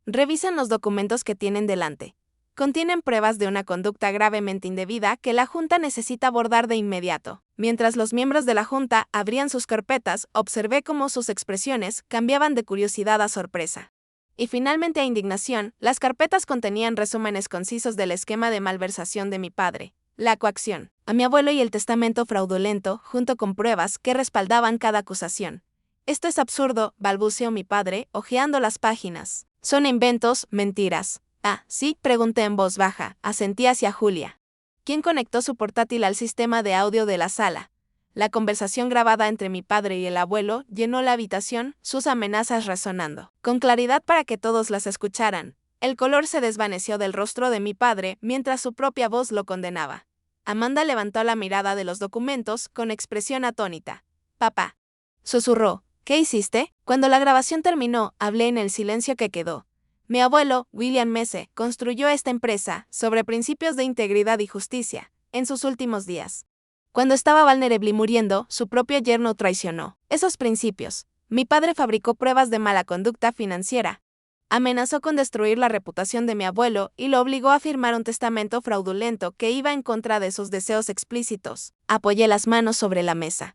revisen los documentos que tienen delante. Contienen pruebas de una conducta gravemente indebida que la Junta necesita abordar de inmediato. Mientras los miembros de la Junta abrían sus carpetas, observé cómo sus expresiones cambiaban de curiosidad a sorpresa. Y finalmente a indignación. Las carpetas contenían resúmenes concisos del esquema de malversación de mi padre, la coacción a mi abuelo y el testamento fraudulento, junto con pruebas que respaldaban cada acusación. Esto es absurdo, balbuceó mi padre, hojeando las páginas. Son inventos, mentiras. Ah, sí, pregunté en voz baja, asentí hacia Julia. ¿Quién conectó su portátil al sistema de audio de la sala? La conversación grabada entre mi padre y el abuelo llenó la habitación, sus amenazas resonando con claridad para que todos las escucharan. El color se desvaneció del rostro de mi padre mientras su propia voz lo condenaba. Amanda levantó la mirada de los documentos con expresión atónita. Papá, susurró, ¿qué hiciste? Cuando la grabación terminó, hablé en el silencio que quedó. Mi abuelo, William Mese, construyó esta empresa sobre principios de integridad y justicia en sus últimos días. Cuando estaba vulnerable y muriendo, su propio yerno traicionó esos principios. Mi padre fabricó pruebas de mala conducta financiera. Amenazó con destruir la reputación de mi abuelo y lo obligó a firmar un testamento fraudulento que iba en contra de sus deseos explícitos. Apoyé las manos sobre la mesa,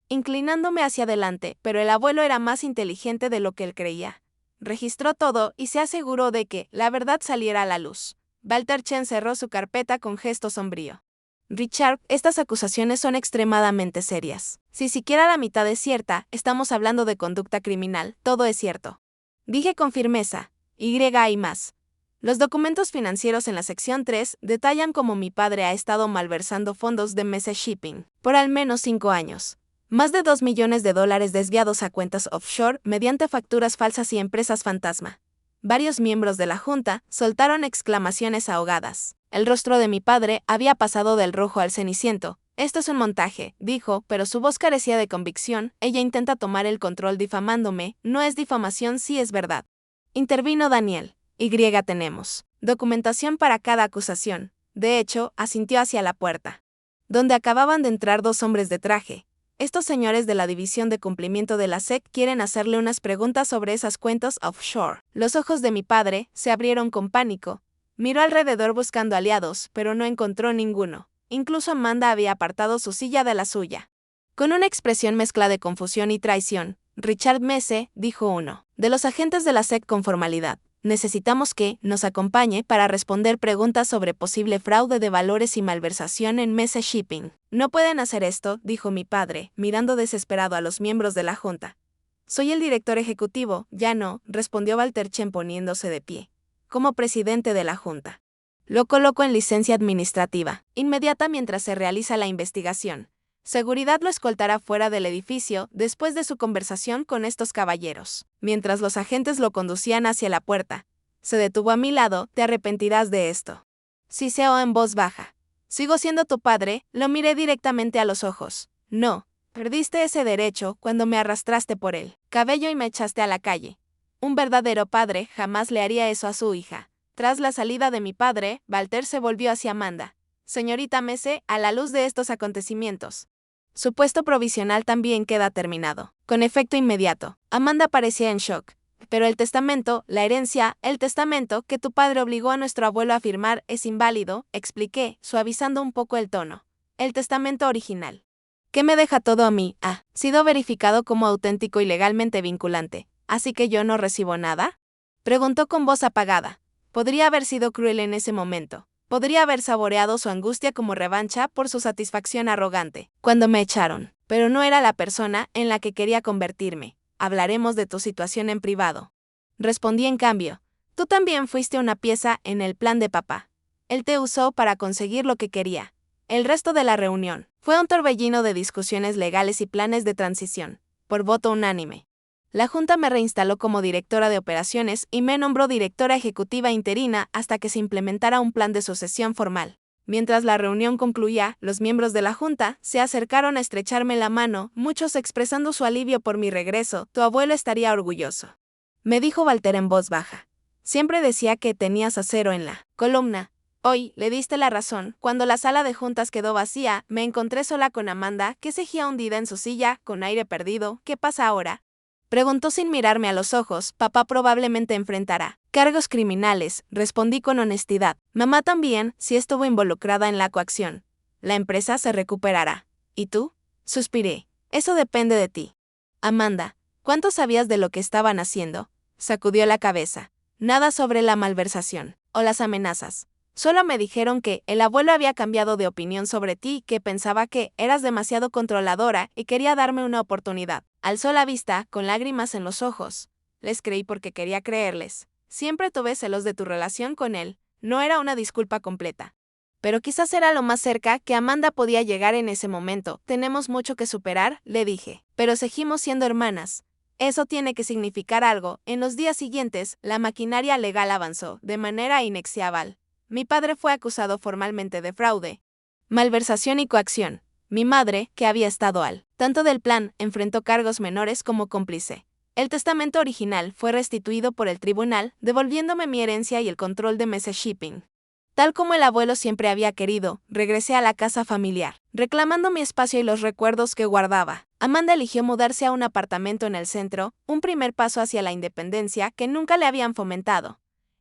inclinándome hacia adelante, pero el abuelo era más inteligente de lo que él creía. Registró todo y se aseguró de que la verdad saliera a la luz. Walter Chen cerró su carpeta con gesto sombrío. Richard, estas acusaciones son extremadamente serias. Si siquiera la mitad es cierta, estamos hablando de conducta criminal, todo es cierto. Dije con firmeza, hay más. Los documentos financieros en la sección 3 detallan cómo mi padre ha estado malversando fondos de Mese Shipping por al menos 5 años. Más de $2 millones desviados a cuentas offshore mediante facturas falsas y empresas fantasma. Varios miembros de la Junta soltaron exclamaciones ahogadas. El rostro de mi padre había pasado del rojo al ceniciento. Esto es un montaje, dijo, pero su voz carecía de convicción. Ella intenta tomar el control difamándome. No es difamación, sí es verdad. Intervino Daniel. Tenemos documentación para cada acusación. De hecho, asintió hacia la puerta, donde acababan de entrar 2 hombres de traje. Estos señores de la División de Cumplimiento de la SEC quieren hacerle unas preguntas sobre esas cuentas offshore. Los ojos de mi padre se abrieron con pánico. Miró alrededor buscando aliados, pero no encontró ninguno. Incluso Amanda había apartado su silla de la suya. Con una expresión mezcla de confusión y traición, Richard Messe, dijo uno de los agentes de la SEC con formalidad. Necesitamos que nos acompañe para responder preguntas sobre posible fraude de valores y malversación en Messe Shipping. No pueden hacer esto, dijo mi padre, mirando desesperado a los miembros de la junta. Soy el director ejecutivo, ya no, respondió Walter Chen poniéndose de pie. Como presidente de la junta. Lo coloco en licencia administrativa, inmediata mientras se realiza la investigación. Seguridad lo escoltará fuera del edificio después de su conversación con estos caballeros. Mientras los agentes lo conducían hacia la puerta, se detuvo a mi lado, te arrepentirás de esto. Siseó en voz baja. Sigo siendo tu padre, lo miré directamente a los ojos. No, perdiste ese derecho cuando me arrastraste por el cabello y me echaste a la calle. Un verdadero padre jamás le haría eso a su hija. Tras la salida de mi padre, Walter se volvió hacia Amanda. Señorita Messe, a la luz de estos acontecimientos, su puesto provisional también queda terminado. Con efecto inmediato, Amanda parecía en shock. Pero el testamento, la herencia, el testamento que tu padre obligó a nuestro abuelo a firmar es inválido, expliqué, suavizando un poco el tono. El testamento original. ¿Qué me deja todo a mí? Ha sido verificado como auténtico y legalmente vinculante. ¿Así que yo no recibo nada? Preguntó con voz apagada. Podría haber sido cruel en ese momento. Podría haber saboreado su angustia como revancha por su satisfacción arrogante cuando me echaron, pero no era la persona en la que quería convertirme. Hablaremos de tu situación en privado. Respondí en cambio, tú también fuiste una pieza en el plan de papá. Él te usó para conseguir lo que quería. El resto de la reunión fue un torbellino de discusiones legales y planes de transición, por voto unánime. La Junta me reinstaló como directora de operaciones y me nombró directora ejecutiva interina hasta que se implementara un plan de sucesión formal. Mientras la reunión concluía, los miembros de la Junta se acercaron a estrecharme la mano, muchos expresando su alivio por mi regreso. Tu abuelo estaría orgulloso. Me dijo Walter en voz baja. Siempre decía que tenías acero en la columna. Hoy, le diste la razón. Cuando la sala de juntas quedó vacía, me encontré sola con Amanda, que seguía hundida en su silla, con aire perdido. ¿Qué pasa ahora? Preguntó sin mirarme a los ojos. Papá probablemente enfrentará cargos criminales, respondí con honestidad. Mamá también, si estuvo involucrada en la coacción. La empresa se recuperará. ¿Y tú? Suspiré. Eso depende de ti. Amanda, ¿cuánto sabías de lo que estaban haciendo? Sacudió la cabeza. Nada sobre la malversación o las amenazas. Solo me dijeron que el abuelo había cambiado de opinión sobre ti, que pensaba que eras demasiado controladora y quería darme una oportunidad. Alzó la vista, con lágrimas en los ojos. Les creí porque quería creerles. Siempre tuve celos de tu relación con él. No era una disculpa completa. Pero quizás era lo más cerca que Amanda podía llegar en ese momento. Tenemos mucho que superar, le dije. Pero seguimos siendo hermanas. Eso tiene que significar algo. En los días siguientes, la maquinaria legal avanzó, de manera inexorable. Mi padre fue acusado formalmente de fraude, malversación y coacción. Mi madre, que había estado al tanto del plan, enfrentó cargos menores como cómplice. El testamento original fue restituido por el tribunal, devolviéndome mi herencia y el control de Messe Shipping. Tal como el abuelo siempre había querido, regresé a la casa familiar, reclamando mi espacio y los recuerdos que guardaba. Amanda eligió mudarse a un apartamento en el centro, un primer paso hacia la independencia que nunca le habían fomentado.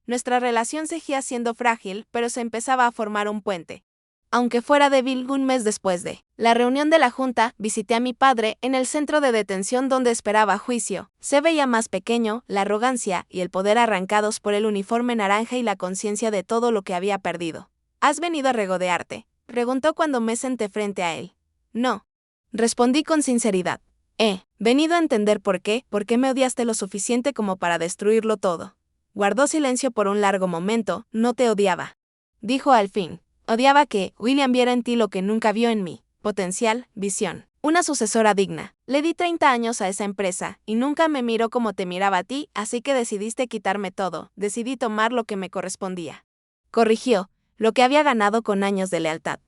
Nuestra relación seguía siendo frágil, pero se empezaba a formar un puente. Aunque fuera débil, un mes después de la reunión de la Junta, visité a mi padre en el centro de detención donde esperaba juicio. Se veía más pequeño, la arrogancia y el poder arrancados por el uniforme naranja y la conciencia de todo lo que había perdido. ¿Has venido a regodearte?, preguntó cuando me senté frente a él. No. Respondí con sinceridad. He venido a entender por qué me odiaste lo suficiente como para destruirlo todo. Guardó silencio por un largo momento. No te odiaba. Dijo al fin. Odiaba que William viera en ti lo que nunca vio en mí. Potencial, visión. Una sucesora digna. Le di 30 años a esa empresa y nunca me miró como te miraba a ti, así que decidiste quitarme todo. Decidí tomar lo que me correspondía. Corrigió, lo que había ganado con años de lealtad.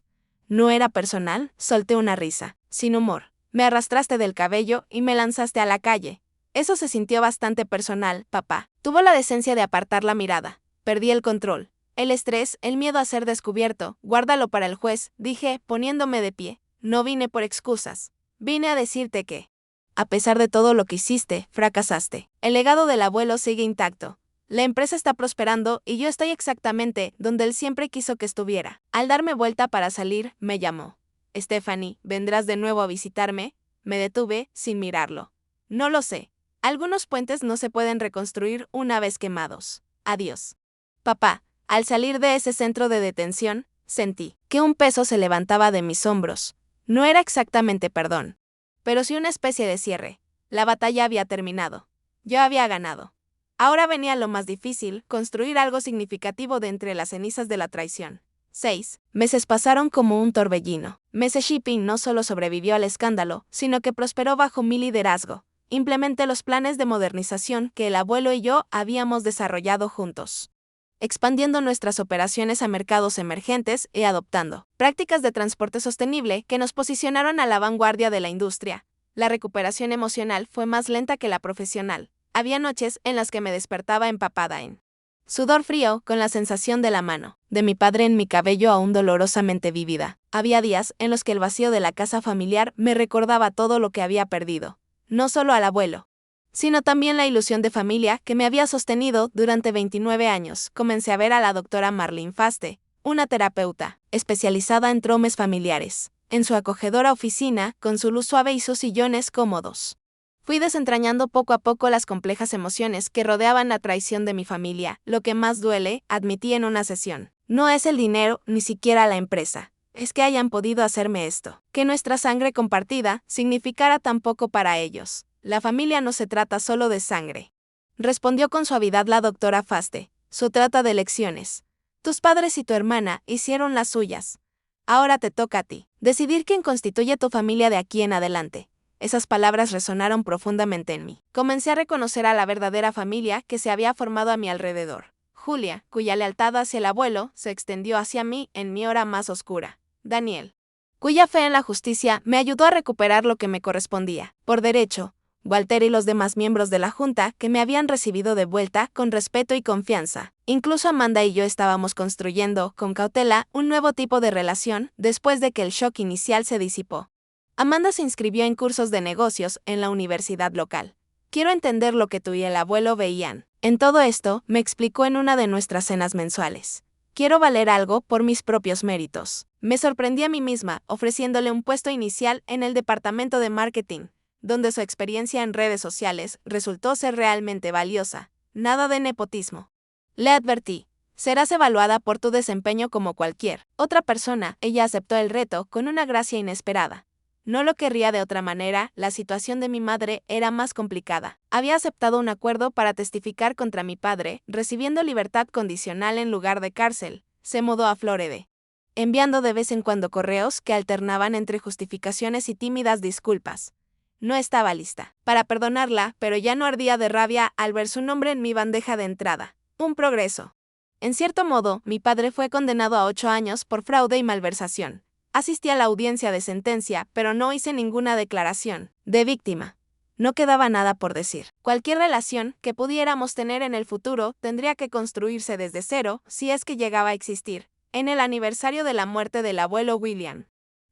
No era personal, solté una risa, sin humor. Me arrastraste del cabello y me lanzaste a la calle. Eso se sintió bastante personal, papá. Tuvo la decencia de apartar la mirada. Perdí el control. El estrés, el miedo a ser descubierto, guárdalo para el juez, dije, poniéndome de pie. No vine por excusas. Vine a decirte que, a pesar de todo lo que hiciste, fracasaste. El legado del abuelo sigue intacto. La empresa está prosperando y yo estoy exactamente donde él siempre quiso que estuviera. Al darme vuelta para salir, me llamó. Stephanie, ¿vendrás de nuevo a visitarme? Me detuve, sin mirarlo. No lo sé. Algunos puentes no se pueden reconstruir una vez quemados. Adiós. Papá, al salir de ese centro de detención, sentí que un peso se levantaba de mis hombros. No era exactamente perdón, pero sí una especie de cierre. La batalla había terminado. Yo había ganado. Ahora venía lo más difícil, construir algo significativo de entre las cenizas de la traición. 6 meses pasaron como un torbellino. Messe Shipping no solo sobrevivió al escándalo, sino que prosperó bajo mi liderazgo. Implementé los planes de modernización que el abuelo y yo habíamos desarrollado juntos, expandiendo nuestras operaciones a mercados emergentes y adoptando prácticas de transporte sostenible que nos posicionaron a la vanguardia de la industria. La recuperación emocional fue más lenta que la profesional. Había noches en las que me despertaba empapada en sudor frío, con la sensación de la mano de mi padre en mi cabello aún dolorosamente vívida. Había días en los que el vacío de la casa familiar me recordaba todo lo que había perdido. No solo al abuelo, sino también la ilusión de familia que me había sostenido durante 29 años. Comencé a ver a la doctora Marlene Faste, una terapeuta especializada en traumas familiares, en su acogedora oficina, con su luz suave y sus sillones cómodos. Fui desentrañando poco a poco las complejas emociones que rodeaban la traición de mi familia. Lo que más duele, admití en una sesión, no es el dinero, ni siquiera la empresa. Es que hayan podido hacerme esto. Que nuestra sangre compartida significara tan poco para ellos. La familia no se trata solo de sangre, respondió con suavidad la doctora Faste. Se trata de lecciones. Tus padres y tu hermana hicieron las suyas. Ahora te toca a ti decidir quién constituye tu familia de aquí en adelante. Esas palabras resonaron profundamente en mí. Comencé a reconocer a la verdadera familia que se había formado a mi alrededor. Julia, cuya lealtad hacia el abuelo se extendió hacia mí en mi hora más oscura. Daniel, cuya fe en la justicia me ayudó a recuperar lo que me correspondía por derecho. Walter y los demás miembros de la junta que me habían recibido de vuelta con respeto y confianza. Incluso Amanda y yo estábamos construyendo, con cautela, un nuevo tipo de relación después de que el shock inicial se disipó. Amanda se inscribió en cursos de negocios en la universidad local. Quiero entender lo que tú y el abuelo veían. En todo esto, me explicó en una de nuestras cenas mensuales. Quiero valer algo por mis propios méritos. Me sorprendí a mí misma, ofreciéndole un puesto inicial en el departamento de marketing, donde su experiencia en redes sociales resultó ser realmente valiosa. Nada de nepotismo. Le advertí. Serás evaluada por tu desempeño como cualquier otra persona. Ella aceptó el reto con una gracia inesperada. No lo querría de otra manera, la situación de mi madre era más complicada. Había aceptado un acuerdo para testificar contra mi padre, recibiendo libertad condicional en lugar de cárcel. Se mudó a Florida, enviando de vez en cuando correos que alternaban entre justificaciones y tímidas disculpas. No estaba lista para perdonarla, pero ya no ardía de rabia al ver su nombre en mi bandeja de entrada. Un progreso. En cierto modo, mi padre fue condenado a 8 años por fraude y malversación. Asistí a la audiencia de sentencia, pero no hice ninguna declaración de víctima. No quedaba nada por decir. Cualquier relación que pudiéramos tener en el futuro tendría que construirse desde cero, si es que llegaba a existir. En el aniversario de la muerte del abuelo William,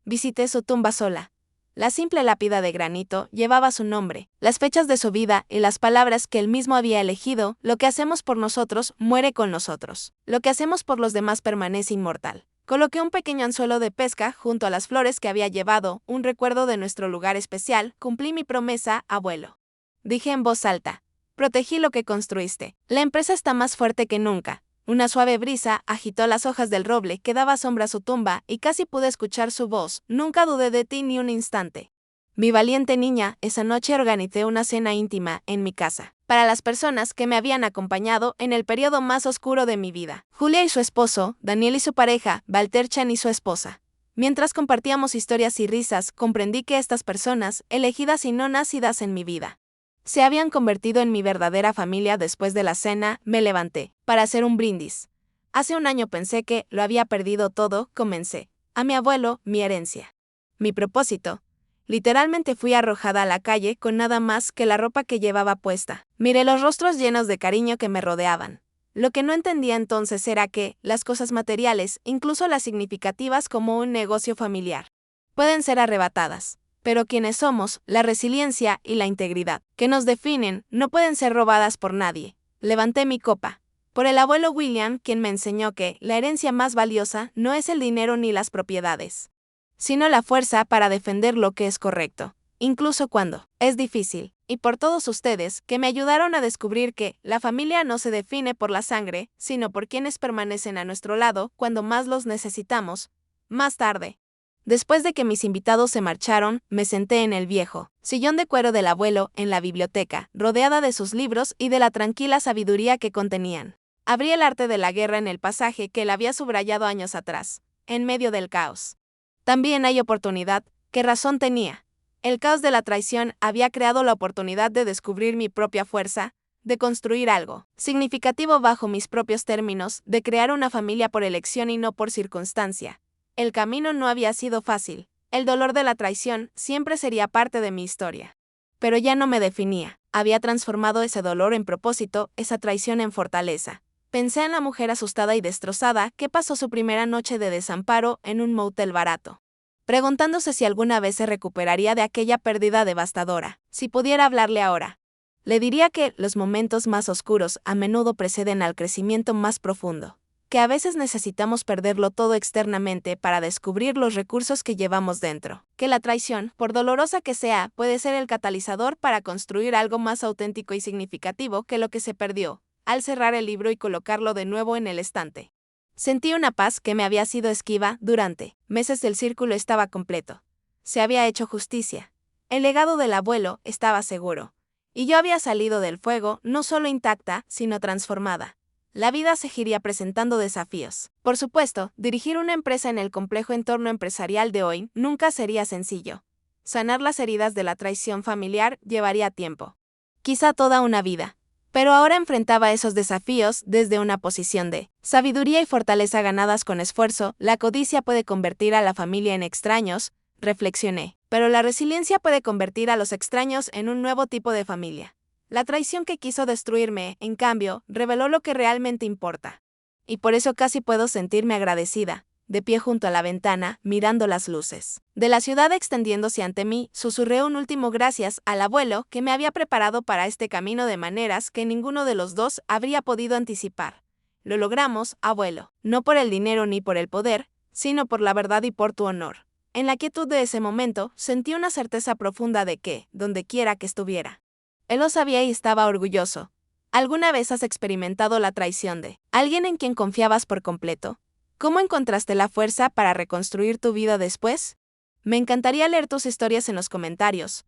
visité su tumba sola. La simple lápida de granito llevaba su nombre, las fechas de su vida y las palabras que él mismo había elegido. Lo que hacemos por nosotros muere con nosotros. Lo que hacemos por los demás permanece inmortal. Coloqué un pequeño anzuelo de pesca junto a las flores que había llevado, un recuerdo de nuestro lugar especial. Cumplí mi promesa, abuelo. Dije en voz alta. Protegí lo que construiste. La empresa está más fuerte que nunca. Una suave brisa agitó las hojas del roble que daba sombra a su tumba y casi pude escuchar su voz. Nunca dudé de ti ni un instante. Mi valiente niña, esa noche organicé una cena íntima en mi casa, para las personas que me habían acompañado en el periodo más oscuro de mi vida. Julia y su esposo, Daniel y su pareja, Walter Chan y su esposa. Mientras compartíamos historias y risas, comprendí que estas personas, elegidas y no nacidas en mi vida, se habían convertido en mi verdadera familia. Después de la cena, me levanté para hacer un brindis. Hace un año pensé que lo había perdido todo. Comencé. A mi abuelo, mi herencia. Mi propósito. Literalmente fui arrojada a la calle con nada más que la ropa que llevaba puesta. Miré los rostros llenos de cariño que me rodeaban. Lo que no entendía entonces era que las cosas materiales, incluso las significativas como un negocio familiar, pueden ser arrebatadas. Pero quienes somos, la resiliencia y la integridad que nos definen, no pueden ser robadas por nadie. Levanté mi copa. Por el abuelo William, quien me enseñó que la herencia más valiosa no es el dinero ni las propiedades, sino la fuerza para defender lo que es correcto. incluso cuando es difícil, y por todos ustedes que me ayudaron a descubrir que la familia no se define por la sangre, sino por quienes permanecen a nuestro lado cuando más los necesitamos. Más tarde, después de que mis invitados se marcharon, me senté en el viejo sillón de cuero del abuelo en la biblioteca, rodeada de sus libros y de la tranquila sabiduría que contenían. Abrí El arte de la guerra en el pasaje que él había subrayado años atrás, en medio del caos. También hay oportunidad, ¿qué razón tenía? El caos de la traición había creado la oportunidad de descubrir mi propia fuerza, de construir algo significativo bajo mis propios términos, de crear una familia por elección y no por circunstancia. El camino no había sido fácil. El dolor de la traición siempre sería parte de mi historia. Pero ya no me definía. Había transformado ese dolor en propósito, esa traición en fortaleza. Pensé en la mujer asustada y destrozada que pasó su primera noche de desamparo en un motel barato, preguntándose si alguna vez se recuperaría de aquella pérdida devastadora. Si pudiera hablarle ahora, le diría que los momentos más oscuros a menudo preceden al crecimiento más profundo, que a veces necesitamos perderlo todo externamente para descubrir los recursos que llevamos dentro, que la traición, por dolorosa que sea, puede ser el catalizador para construir algo más auténtico y significativo que lo que se perdió, al cerrar el libro y colocarlo de nuevo en el estante. Sentí una paz que me había sido esquiva durante meses. El círculo estaba completo. Se había hecho justicia. El legado del abuelo estaba seguro. Y yo había salido del fuego no solo intacta, sino transformada. La vida seguiría presentando desafíos. Por supuesto, dirigir una empresa en el complejo entorno empresarial de hoy nunca sería sencillo. Sanar las heridas de la traición familiar llevaría tiempo. Quizá toda una vida. Pero ahora enfrentaba esos desafíos desde una posición de sabiduría y fortaleza ganadas con esfuerzo. La codicia puede convertir a la familia en extraños, reflexioné, pero la resiliencia puede convertir a los extraños en un nuevo tipo de familia. La traición que quiso destruirme, en cambio, reveló lo que realmente importa. Y por eso casi puedo sentirme agradecida, de pie junto a la ventana, mirando las luces de la ciudad extendiéndose ante mí. Susurré un último gracias al abuelo que me había preparado para este camino de maneras que ninguno de los dos habría podido anticipar. Lo logramos, abuelo, no por el dinero ni por el poder, sino por la verdad y por tu honor. En la quietud de ese momento, sentí una certeza profunda de que, donde quiera que estuviera, él lo sabía y estaba orgulloso. ¿Alguna vez has experimentado la traición de alguien en quien confiabas por completo? ¿Cómo encontraste la fuerza para reconstruir tu vida después? Me encantaría leer tus historias en los comentarios.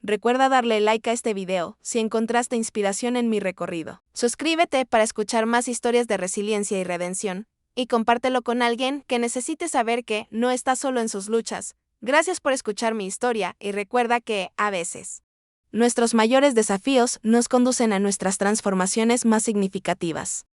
Recuerda darle like a este video si encontraste inspiración en mi recorrido. Suscríbete para escuchar más historias de resiliencia y redención, y compártelo con alguien que necesite saber que no está solo en sus luchas. Gracias por escuchar mi historia y recuerda que, a veces, nuestros mayores desafíos nos conducen a nuestras transformaciones más significativas.